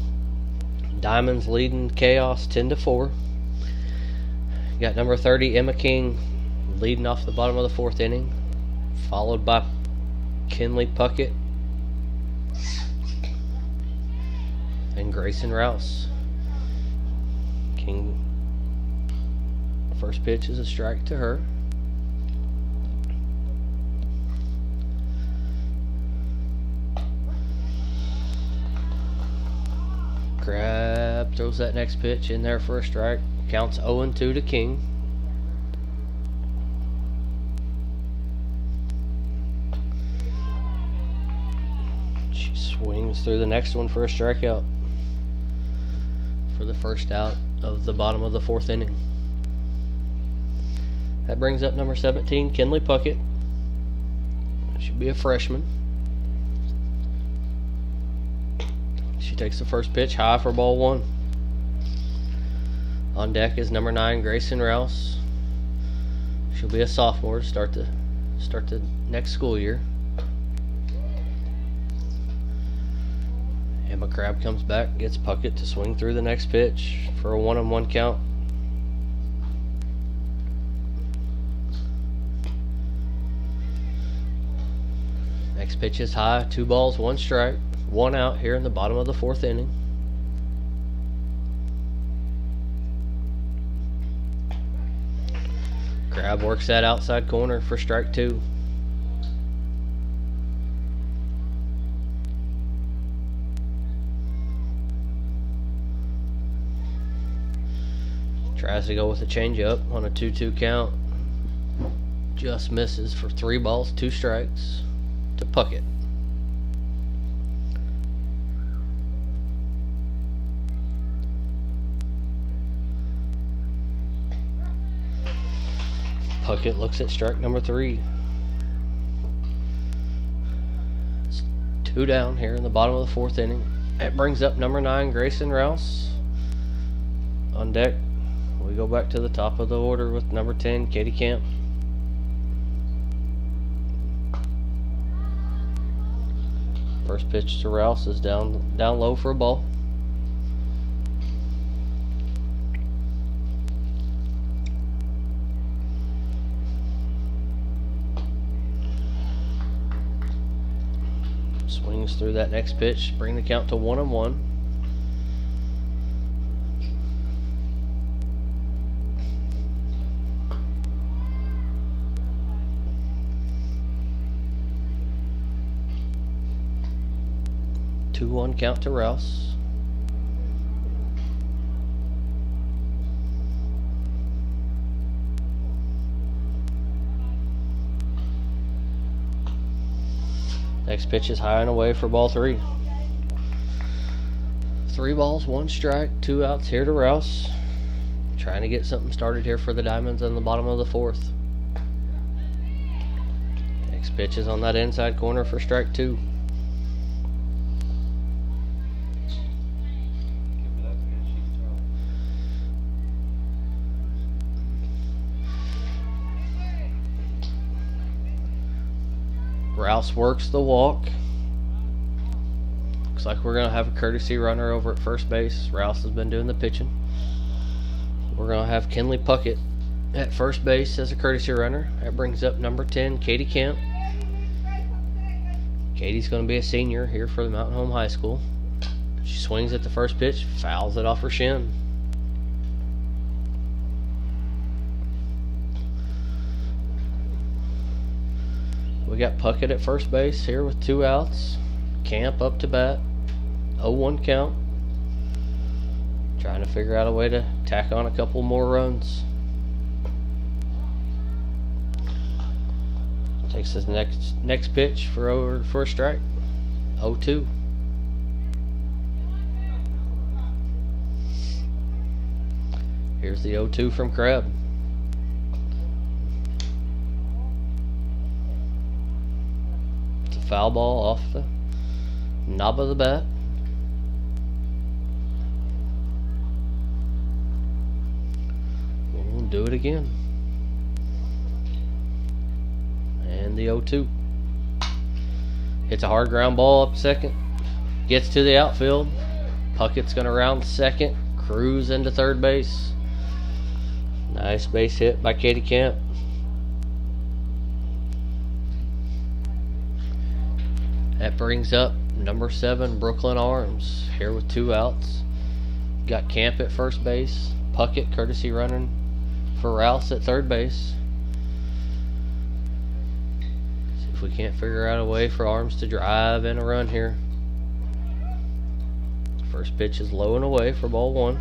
Diamonds leading Chaos 10-4. Got number 30, Emma King, leading off the bottom of the 4th inning. Followed by Kinley Puckett and Grayson Rouse. King, first pitch is a strike to her. Crab throws that next pitch in there for a strike. Counts 0-2 to King. She swings through the next one for a strikeout for the first out of the bottom of the 4th inning. That brings up number 17, Kinley Puckett. Should be a freshman. She takes the first pitch high for ball 1. On deck is number 9, Grayson Rouse. She'll be a sophomore to start the next school year. Emma Crab comes back, gets Puckett to swing through the next pitch for a 1-1 count. Next pitch is high, 2 balls, 1 strike. 1 out here in the bottom of the 4th inning. Crab works that outside corner for strike 2. Tries to go with a changeup on a 2-2 count. Just misses for 3 balls, 2 strikes to Puckett. Puckett looks at strike number 3. It's 2 down here in the bottom of the 4th inning. That brings up number 9, Grayson Rouse. On deck, we go back to the top of the order with number 10, Katie Camp. First pitch to Rouse is down low for a ball. Swings through that next pitch, bring the count to 1-1. Two 2-1 count to Rouse. Next pitch is high and away for ball 3. 3 balls, 1 strike, 2 outs here to Rouse. Trying to get something started here for the Diamonds in the bottom of the 4th. Next pitch is on that inside corner for strike 2. Rouse works the walk. Looks like we're going to have a courtesy runner over at first base. Rouse has been doing the pitching. We're going to have Kenley Puckett at first base as a courtesy runner. That brings up number 10, Katie Kemp. Katie's going to be a senior here for the Mountain Home High School. She swings at the first pitch, fouls it off her shin. We got Puckett at first base here with 2 outs. Camp up to bat. 0-1 count. Trying to figure out a way to tack on a couple more runs. Takes his next pitch for a strike. 0-2. Here's the 0-2 from Crab. It's a foul ball off the knob of the bat. We'll do it again. And the 0-2. Hits a hard ground ball up second. Gets to the outfield. Puckett's going to round second. Cruise into third base. Nice base hit by Katie Kemp. That brings up number 7, Brooklyn Arms, here with 2 outs. Got Camp at first base. Puckett, courtesy running for Rouse at third base. See if we can't figure out a way for Arms to drive in a run here. First pitch is low and away for ball 1.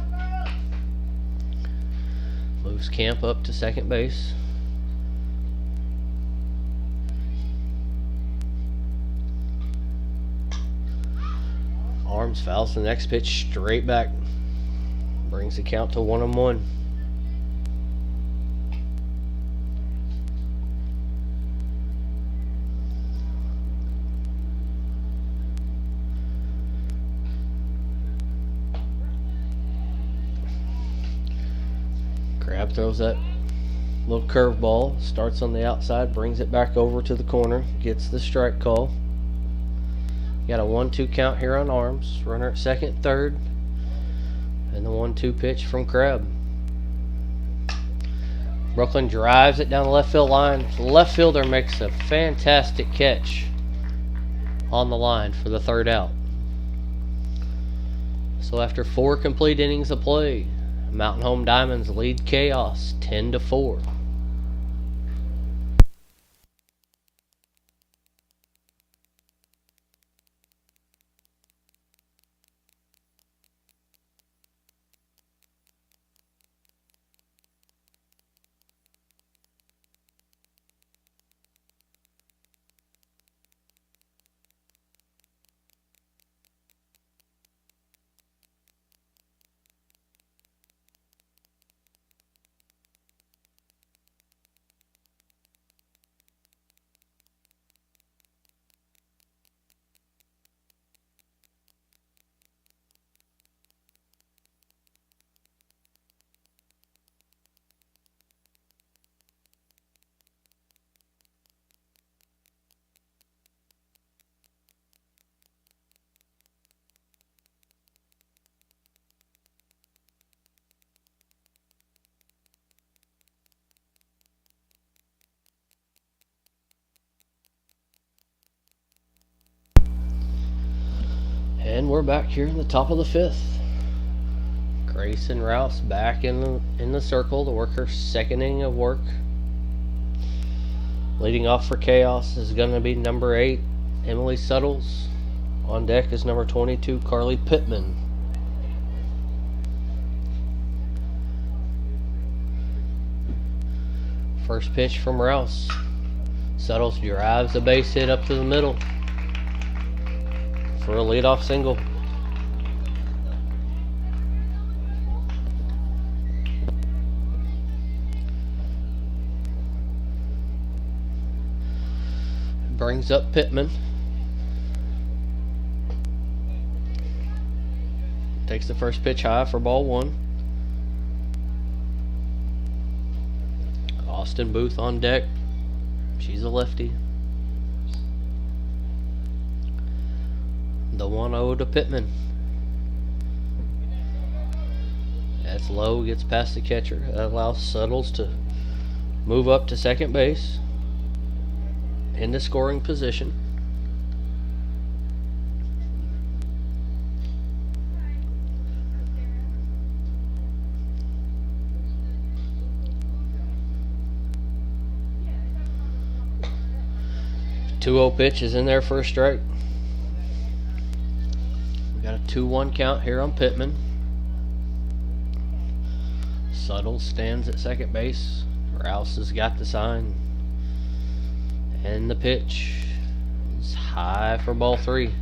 Moves Camp up to second base. Arms fouls the next pitch straight back. Brings the count to 1-1. Crab throws that little curveball, starts on the outside, brings it back over to the corner, gets the strike call. Got a 1-2 count here on Arms. Runner at second, third. And the 1-2 pitch from Crab. Brooklyn drives it down the left field line. The left fielder makes a fantastic catch on the line for the third out. So after 4 complete innings of play, Mountain Home Diamonds lead Chaos 10-4. we're back here in the top of the fifth. Grayson Rouse back in the circle to work her second inning of work. Leading off for Chaos is going to be number 8, Emily Suttles. On deck is number 22, Carly Pittman. First pitch from Rouse. Suttles drives a base hit up to the middle for a leadoff single. Brings up Pittman. Takes the first pitch high for ball 1. Austin Booth on deck. She's a lefty. The 1-0 to Pittman. That's low, gets past the catcher. That allows Suttles to move up to second base into scoring position. The 2-0 pitch is in there for a strike. We got a 2-1 count here on Pittman. Suttles stands at second base. Rouse has got the sign. And the pitch is high for ball 3.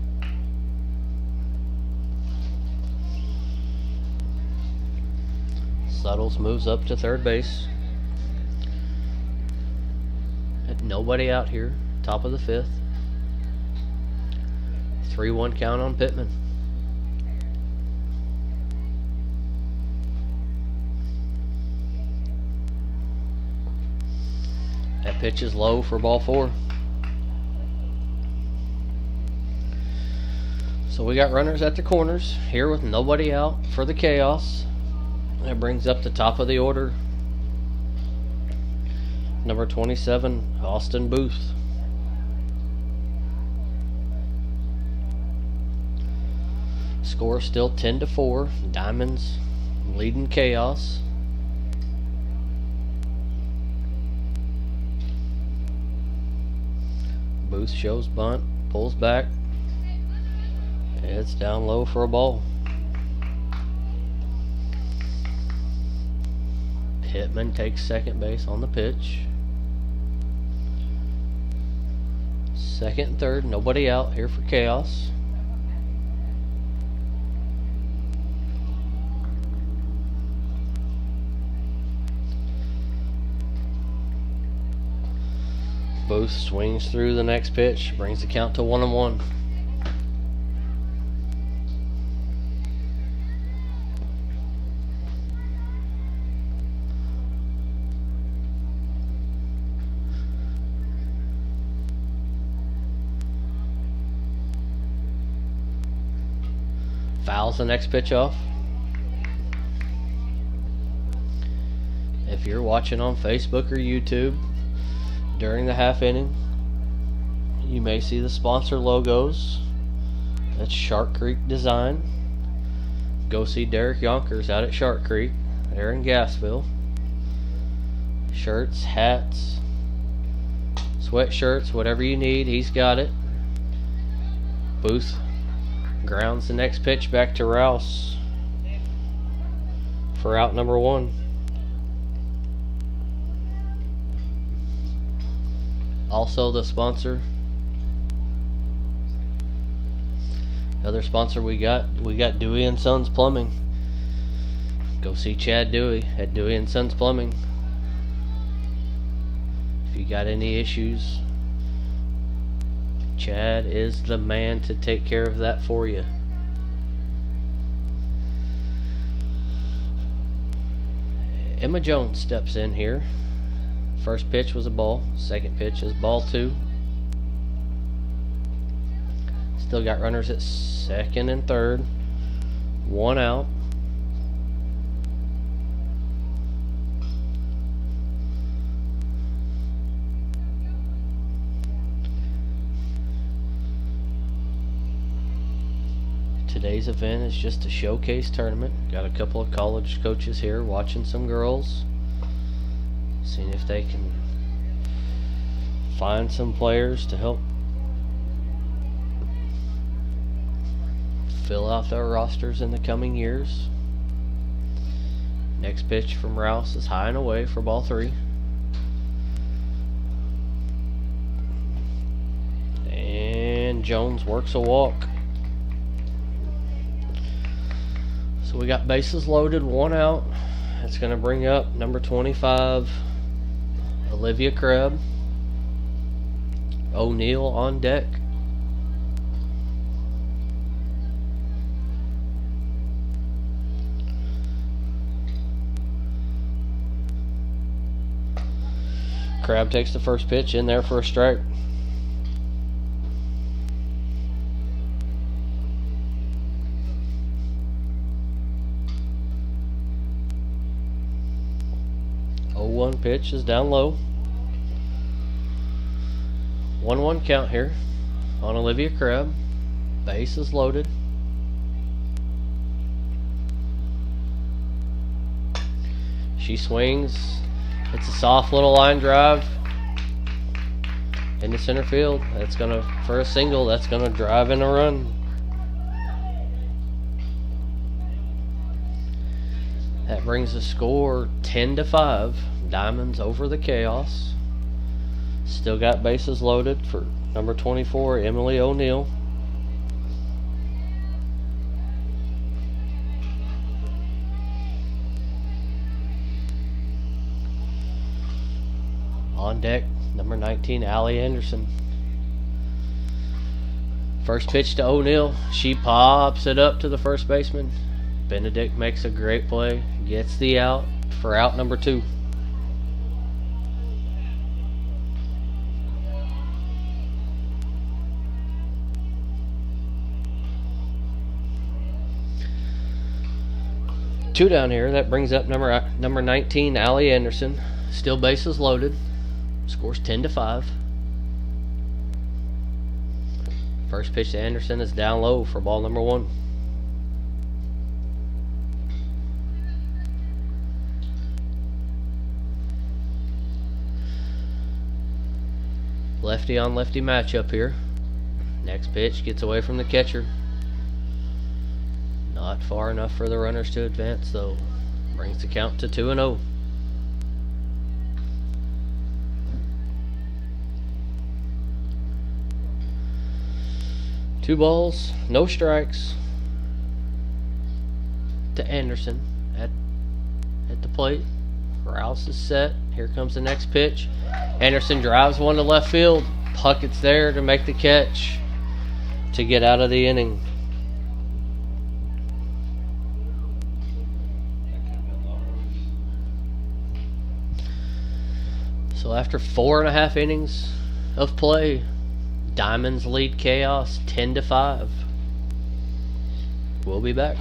Suttles moves up to third base. Nobody out here. Top of the 5th. 3-1 count on Pittman. That pitch is low for ball 4. So we got runners at the corners here with nobody out for the Chaos. That brings up the top of the order. Number 27, Austin Booth. Score still 10-4. Diamonds leading Chaos. Booth shows bunt, pulls back. It's down low for a ball. Pittman takes second base on the pitch. Second and third, nobody out here for Chaos. Booth swings through the next pitch, brings the count to 1-1. Fouls the next pitch off. If you're watching on Facebook or YouTube during the half inning, you may see the sponsor logos. That's Shark Creek Design. Go see Derek Yonkers out at Shark Creek there in Gassville. Shirts, hats, sweatshirts, whatever you need, he's got it. Booth grounds the next pitch back to Rouse for out number 1. Also the sponsor. Other sponsor we got Dewey and Sons Plumbing. Go see Chad Dewey at Dewey and Sons Plumbing. If you got any issues, Chad is the man to take care of that for you. Emma Jones steps in here. First pitch was a ball. Second pitch is ball 2. Still got runners at second and third. 1 out. To Today's event is just a showcase tournament. Got a couple of college coaches here watching some girls, seeing if they can find some players to help fill out their rosters in the coming years. Next pitch from Rouse is high and away for ball 3. And Jones works a walk. So we got bases loaded, 1 out. That's going to bring up number 25, Olivia Krebs. O'Neill on deck. Krebs takes the first pitch in there for a strike. One pitch is down low. 1-1 count here on Olivia Krebs. Base is loaded. She swings. It's a soft little line drive into center field. That's gonna, for a single, that's gonna drive in a run. That brings the score 10-5. Diamonds over the Chaos. Still got bases loaded for number 24, Emily O'Neill. On deck, number 19, Allie Anderson. First pitch to O'Neill. She pops it up to the first baseman. Benedict makes a great play. Gets the out for out number 2. Two down here. That brings up number 19, Allie Anderson. Still bases loaded. Scores 10-5. First pitch to Anderson is down low for ball number 1. Lefty on lefty matchup here. Next pitch gets away from the catcher. Not far enough for the runners to advance, though. Brings the count to 2-0. Two balls, no strikes to Anderson at the plate. Rouse is set. Here comes the next pitch. Anderson drives one to left field. Puckett's there to make the catch to get out of the inning. So after 4.5 innings of play, Diamonds lead Chaos 10-5. We'll be back.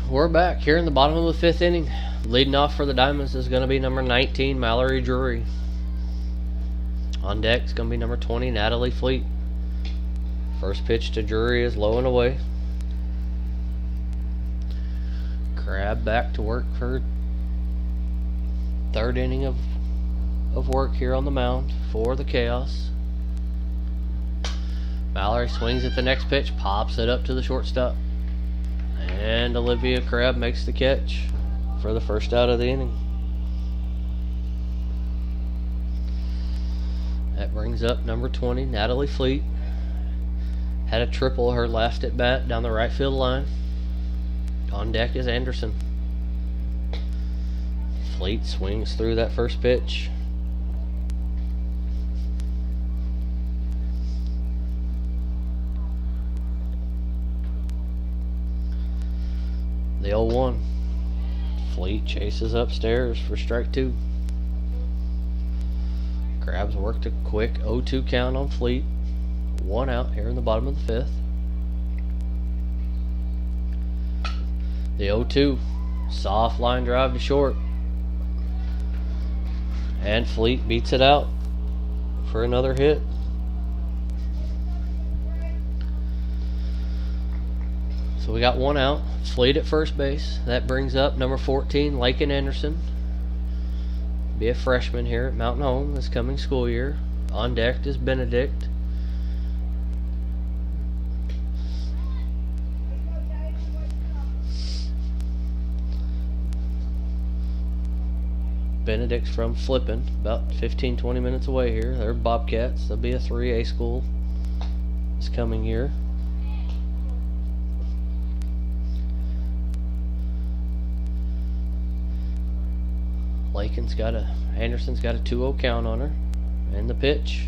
We're back here in the bottom of the 5th inning. Leading off for the Diamonds is going to be number 19, Mallory Drury. On deck is going to be number 20, Natalie Fleet. First pitch to Drury is low and away. Crab back to work for Third inning of work here on the mound for the Chaos. Mallory swings at the next pitch, pops it up to the shortstop. And Olivia Crabb makes the catch for the first out of the inning. That brings up number 20, Natalie Fleet. Had a triple her last at bat down the right field line. On deck is Anderson. Fleet swings through that first pitch. The 0-1. Fleet chases upstairs for strike 2. Crabs worked a quick 0-2 count on Fleet. 1 out here in the bottom of the 5th. The 0-2. Soft line drive to short. And Fleet beats it out for another hit. So we got 1 out. Fleet at first base. That brings up number 14, Lakin Anderson. Be a freshman here at Mountain Home this coming school year. On deck is Benedict. Benedict's from Flippin, about 15-20 minutes away here. They're Bobcats. They'll be a 3A school this coming year. Anderson's got a 2-0 count on her. And the pitch.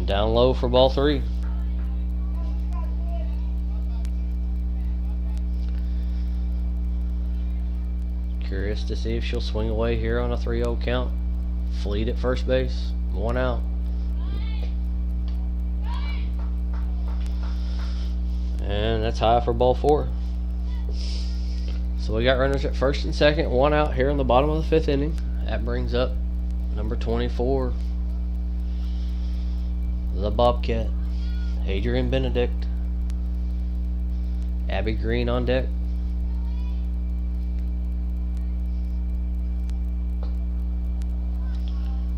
Down low for ball 3. Curious to see if she'll swing away here on a 3-0 count. Fleet at first base. 1 out. And that's high for ball 4. So we got runners at first and second. 1 out here in the bottom of the 5th inning. That brings up number 24, the Bobcat, Adrian Benedict. Abby Green on deck.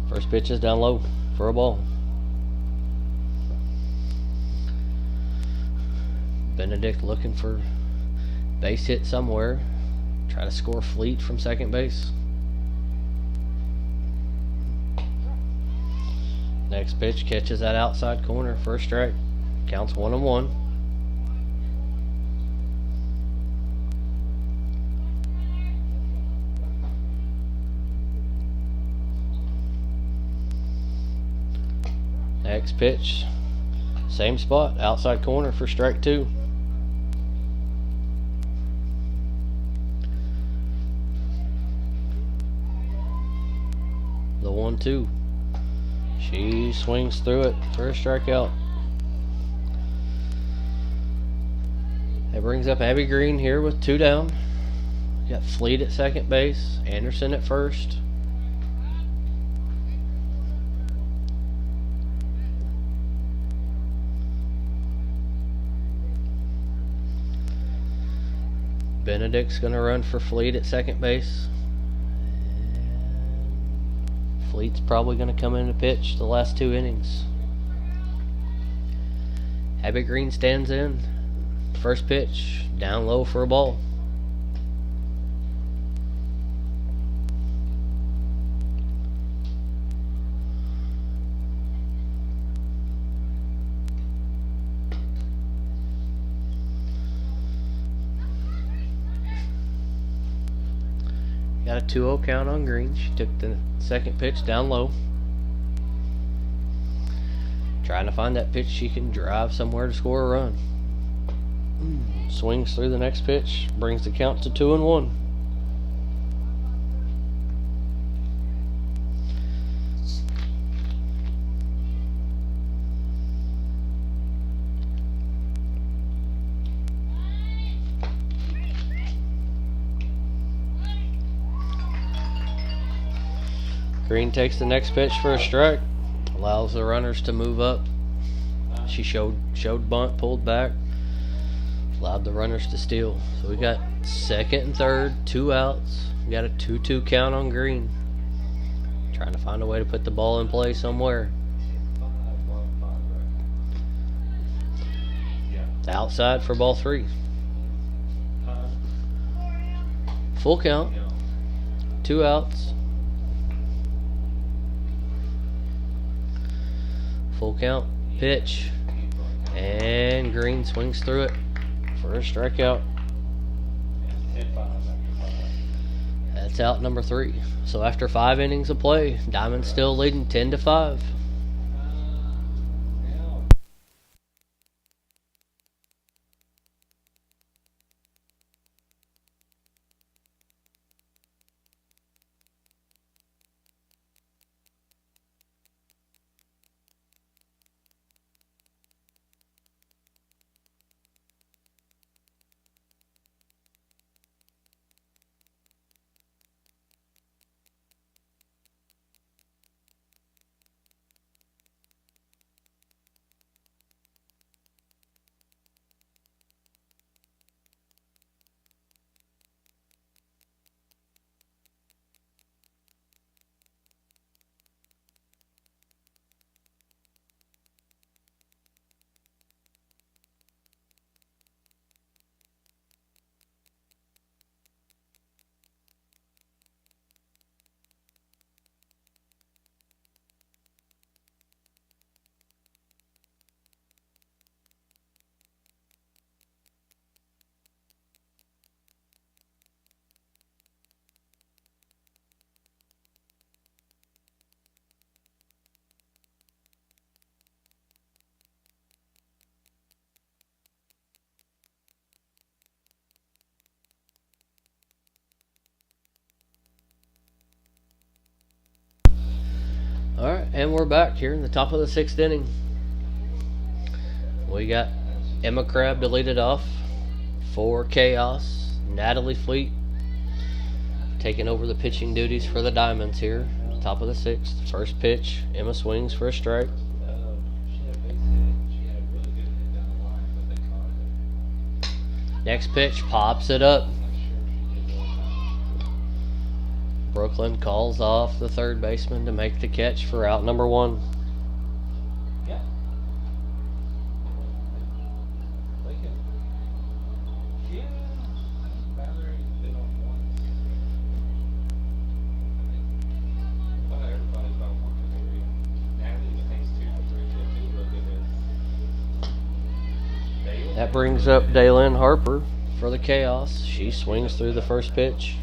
First pitch is down low for a ball. Benedict looking for base hit somewhere. Try to score Fleet from second base. Next pitch catches that outside corner for a strike. Counts 1-1. Next pitch, same spot, outside corner for strike 2. The 1-2. She swings through it for a strikeout. That brings up Abby Green here with 2 down. Got Fleet at second base, Anderson at first. Benedict's going to run for Fleet at second base. Fleet's probably going to come in to pitch the last 2 innings. Abby Green stands in. First pitch, down low for a ball. Got a 2-0 count on Green. She took the second pitch down low. Trying to find that pitch she can drive somewhere to score a run. Swings through the next pitch. Brings the count to 2-1. Green takes the next pitch for a strike. Allows the runners to move up. She showed bunt, pulled back. Allowed the runners to steal. So we got second and third, 2 outs. We got a 2-2 count on Green. Trying to find a way to put the ball in play somewhere. Outside for ball 3. Full count. 2 outs. Full count. Pitch. And Green swings through it for a strikeout. That's out number 3. So after 5 innings of play, Diamond's still leading 10-5. Alright, and we're back here in the top of the 6th inning. We got Emma Crabb to lead it off for Chaos. Natalie Fleet taking over the pitching duties for the Diamonds here. Top of the 6th. First pitch, Emma swings for a strike. Next pitch, pops it up. Brooklyn calls off the third baseman to make the catch for out number 1. That brings up Daylin Harper for the Chaos. She swings through the first pitch.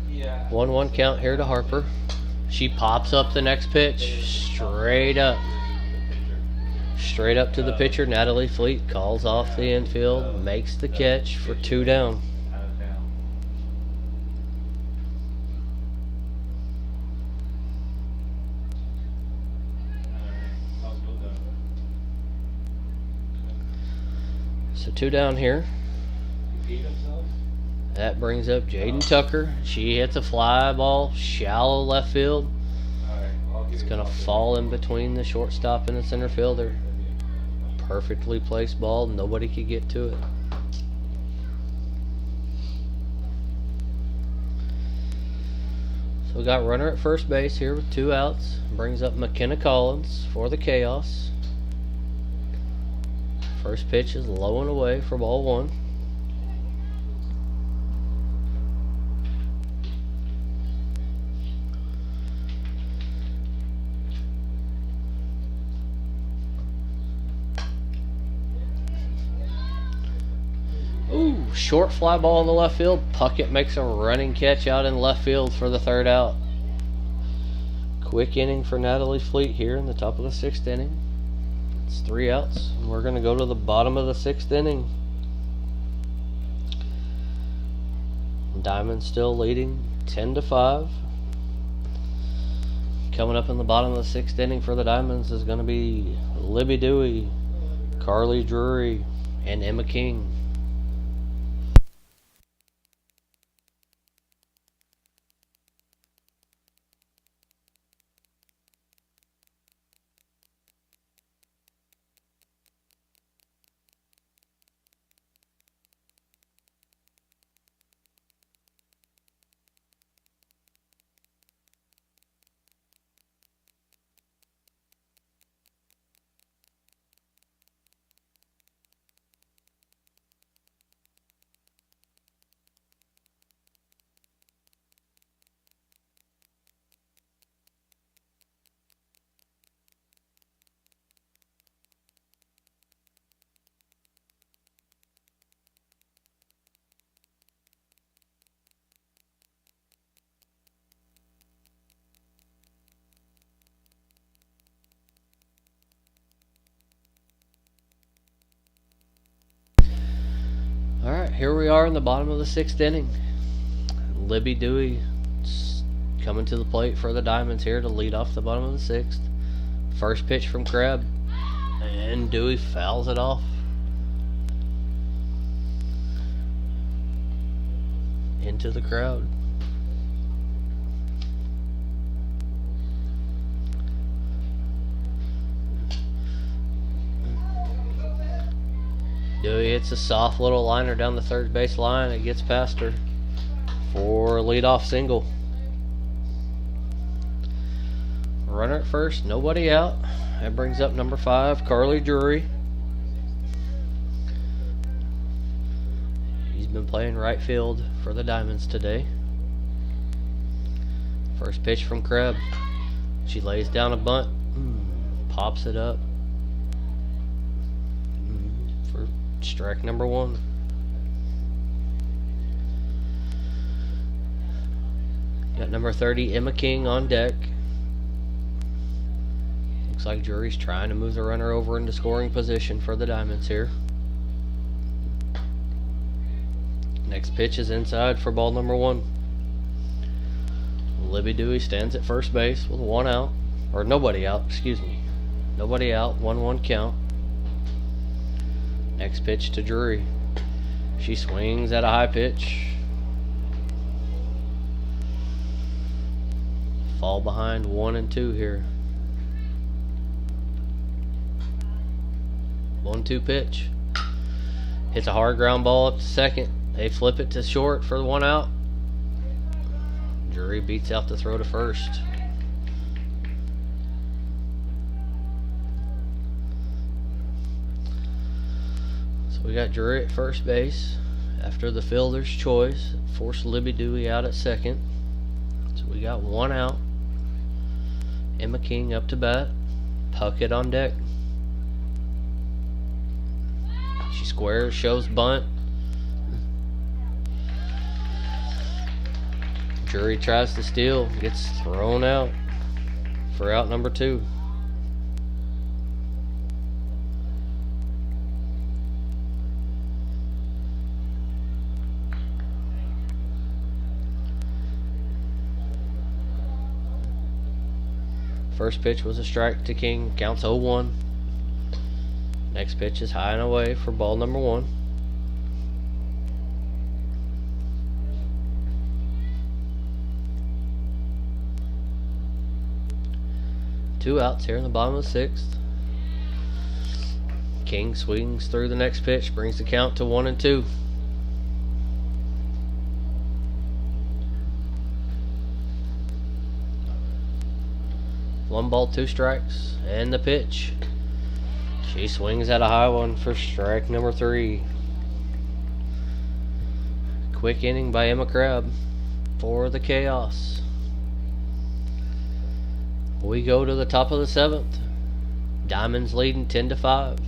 Yeah. 1-1 count here to Harper. She pops up the next pitch. Straight up. Straight up to the pitcher. Natalie Fleet calls off the infield. Makes the catch for 2 down. So 2 down here. That brings up Jaden Tucker. She hits a fly ball, shallow left field. It's going to fall in between the shortstop and the center fielder. Perfectly placed ball. Nobody could get to it. So we got runner at first base here with 2 outs. Brings up McKenna Collins for the Chaos. First pitch is low and away for ball 1. Ooh, short fly ball in the left field. Puckett makes a running catch out in left field for the 3rd out. Quick inning for Natalie Fleet here in the top of the 6th inning. It's 3 outs, and we're going to go to the bottom of the 6th inning. Diamond still leading 10-5. Coming up in the bottom of the 6th inning for the Diamonds is going to be Libby Dewey Carly Drury, and Emma King. Alright, here we are in the bottom of the 6th inning. Libby Dewey coming to the plate for the Diamonds here to lead off the bottom of the 6th. First pitch from Kreb, and Dewey fouls it off into the crowd. Dewey hits a soft little liner down the third base line. It gets past her for a leadoff single. Runner at first, nobody out. That brings up number 5, Carly Drury. He's been playing right field for the Diamonds today. First pitch from Kreb. She lays down a bunt, pops it up for strike number 1. Got number 30, Emma King, on deck. Looks like Drury's trying to move the runner over into scoring position for the Diamonds here. Next pitch is inside for ball number 1. Libby Dewey stands at first base with 1 out. Or nobody out, excuse me. Nobody out, 1-1 count. Next pitch to Drury. She swings at a high pitch. Fall behind 1 and 2 here. 1-2 pitch. Hits a hard ground ball up to second. They flip it to short for the 1 out. Drury beats out the throw to first. So we got Drury at first base after the fielder's choice. Forced Libby Dewey out at second. So we got 1 out. Emma King up to bat. Puckett on deck. She squares, shows bunt. Drury tries to steal, gets thrown out for out number 2. First pitch was a strike to King, counts 0-1. Next pitch is high and away for ball number 1. Two outs here in the bottom of the 6th. King swings through the next pitch, brings the count to 1 and 2. One ball, 2 strikes, and the pitch. She swings at a high one for strike number 3. Quick inning by Emma Kreb for the Chaos. We go to the top of the 7th. Diamonds leading 10-5.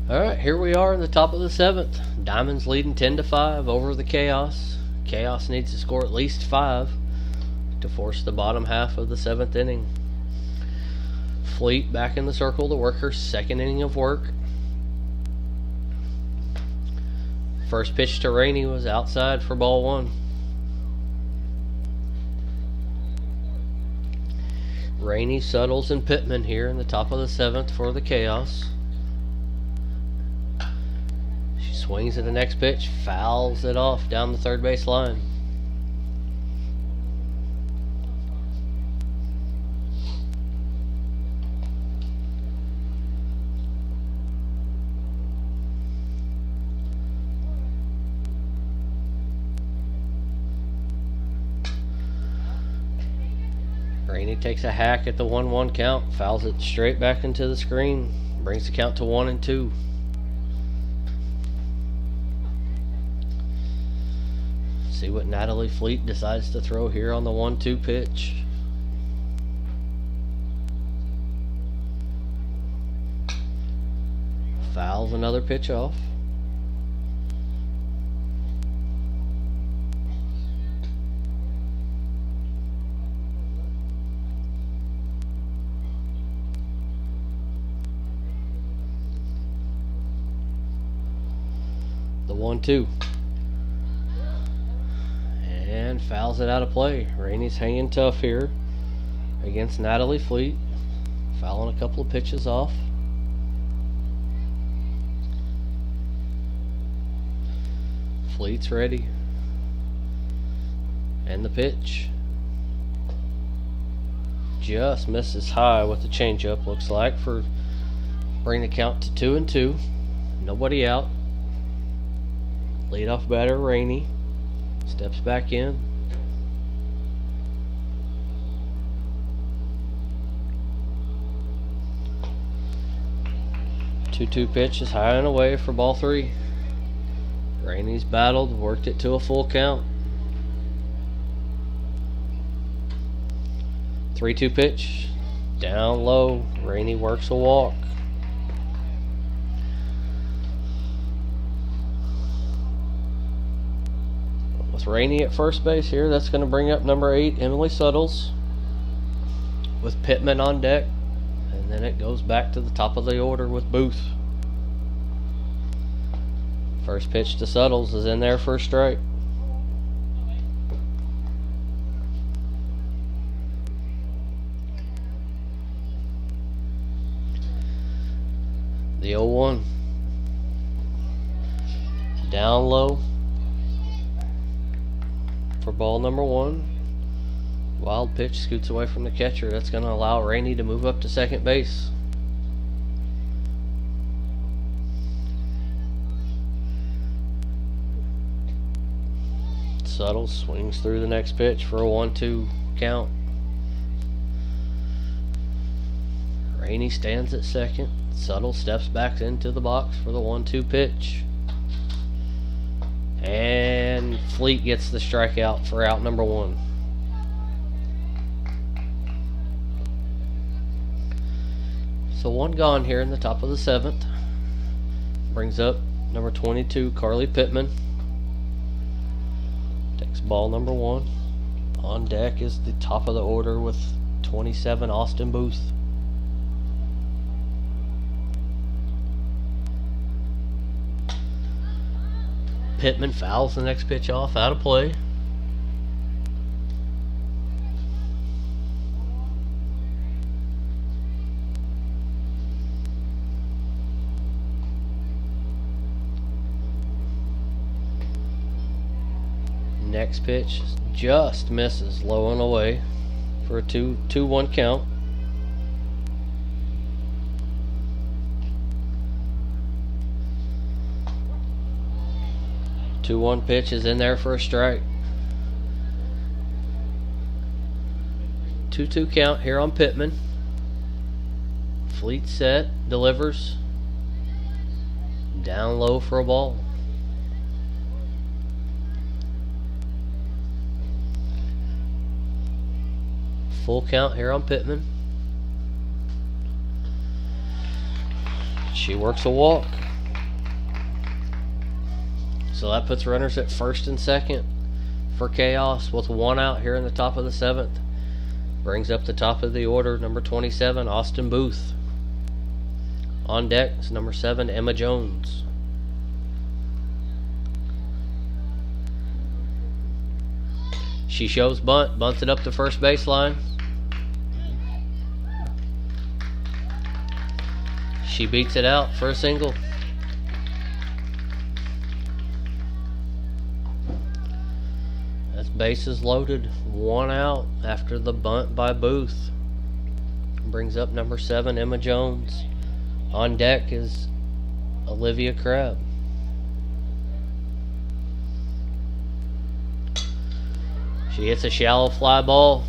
Alright, here we are in the top of the 7th. Diamonds leading 10-5 over the Chaos. Chaos needs to score at least 5 to force the bottom half of the 7th inning. Fleet back in the circle to work her 2nd inning of work. First pitch to Rainey was outside for ball 1. Rainey, Suttles, and Pittman here in the top of the 7th for the Chaos. She swings at the next pitch, fouls it off down the third base line. Rainey takes a hack at the 1-1 count, fouls it straight back into the screen, brings the count to 1-2. See what Natalie Fleet decides to throw here on the 1-2 pitch. Fouls another pitch off. The 1-2. And fouls it out of play. Rainey's hanging tough here against Natalie Fleet. Fouling a couple of pitches off. Fleet's ready. And the pitch. Just misses high with the changeup, looks like, for bring the count to 2-2. Nobody out. Leadoff batter Rainey steps back in. Two-two pitch is high and away for ball 3. Rainey's battled, worked it to a full count. 3-2 pitch, down low. Rainey works a walk. With Rainey at first base here, that's going to bring up number 8, Emily Suttles, with Pittman on deck, and then it goes back to the top of the order with Booth. First pitch to Suttles is in there for a strike. The 0-1. Down low for ball number 1. Wild pitch scoots away from the catcher. That's going to allow Rainey to move up to second base. Suttles swings through the next pitch for a 1-2 count. Rainey stands at second. Suttles steps back into the box for the 1-2 pitch. And Fleet gets the strikeout for out number 1. So 1 gone here in the top of the 7th. Brings up number 22, Carly Pittman. Takes ball number 1. On deck is the top of the order with 27, Austin Booth. Pittman fouls the next pitch off, out of play. Next pitch just misses, low and away for a 2-1 count. The 2-1 pitch is in there for a strike. 2-2 count here on Pittman. Fleet set, delivers. Down low for a ball. Full count here on Pittman. She works a walk. So that puts runners at first and second for Chaos with 1 out here in the top of the 7th. Brings up the top of the order number 27, Austin Booth. On deck is number 7, Emma Jones. She shows bunt, bunts it up to first baseline. She beats it out for a single. That's bases loaded, 1 out after the bunt by Booth. Brings up number 7, Emma Jones. On deck is Olivia Crabb. She hits a shallow fly ball,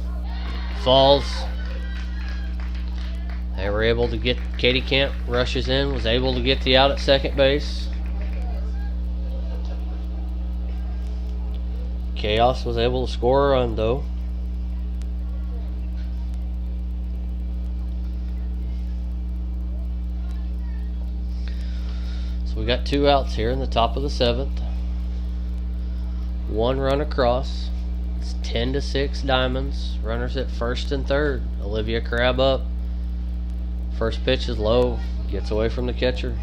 falls. They were able to get, Katie Kemp rushes in, was able to get the out at second base. Chaos was able to score a run though. So we got 2 outs here in the top of the 7th. 1 run across. It's 10-6 Diamonds. Runners at first and third. Olivia Crabb up. First pitch is low. Gets away from the catcher.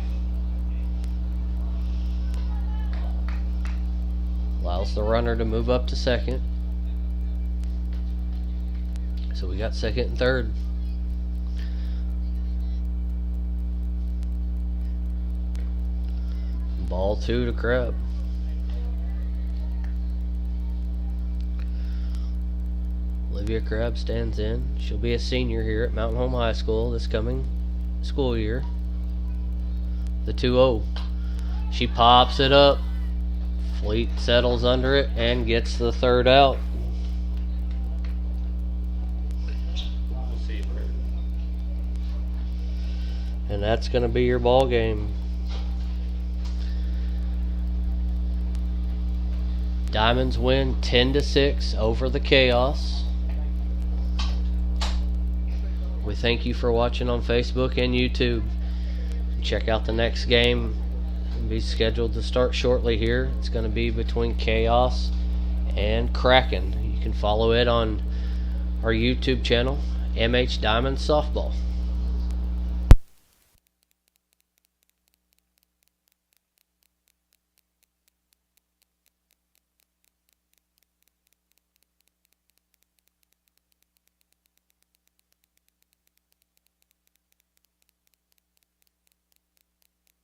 Allows the runner to move up to second. So we got second and third. Ball 2 to Crabb. Olivia Crabb stands in. She'll be a senior here at Mountain Home High School this coming school year. The 2-0. She pops it up. Fleet settles under it and gets the 3rd out. And that's going to be your ball game. Diamonds win 10-6 over the Chaos. We thank you for watching on Facebook and YouTube. Check out the next game. It'll be scheduled to start shortly here. It's going to be between Chaos and Kraken. You can follow it on our YouTube channel, MH Diamond Softball.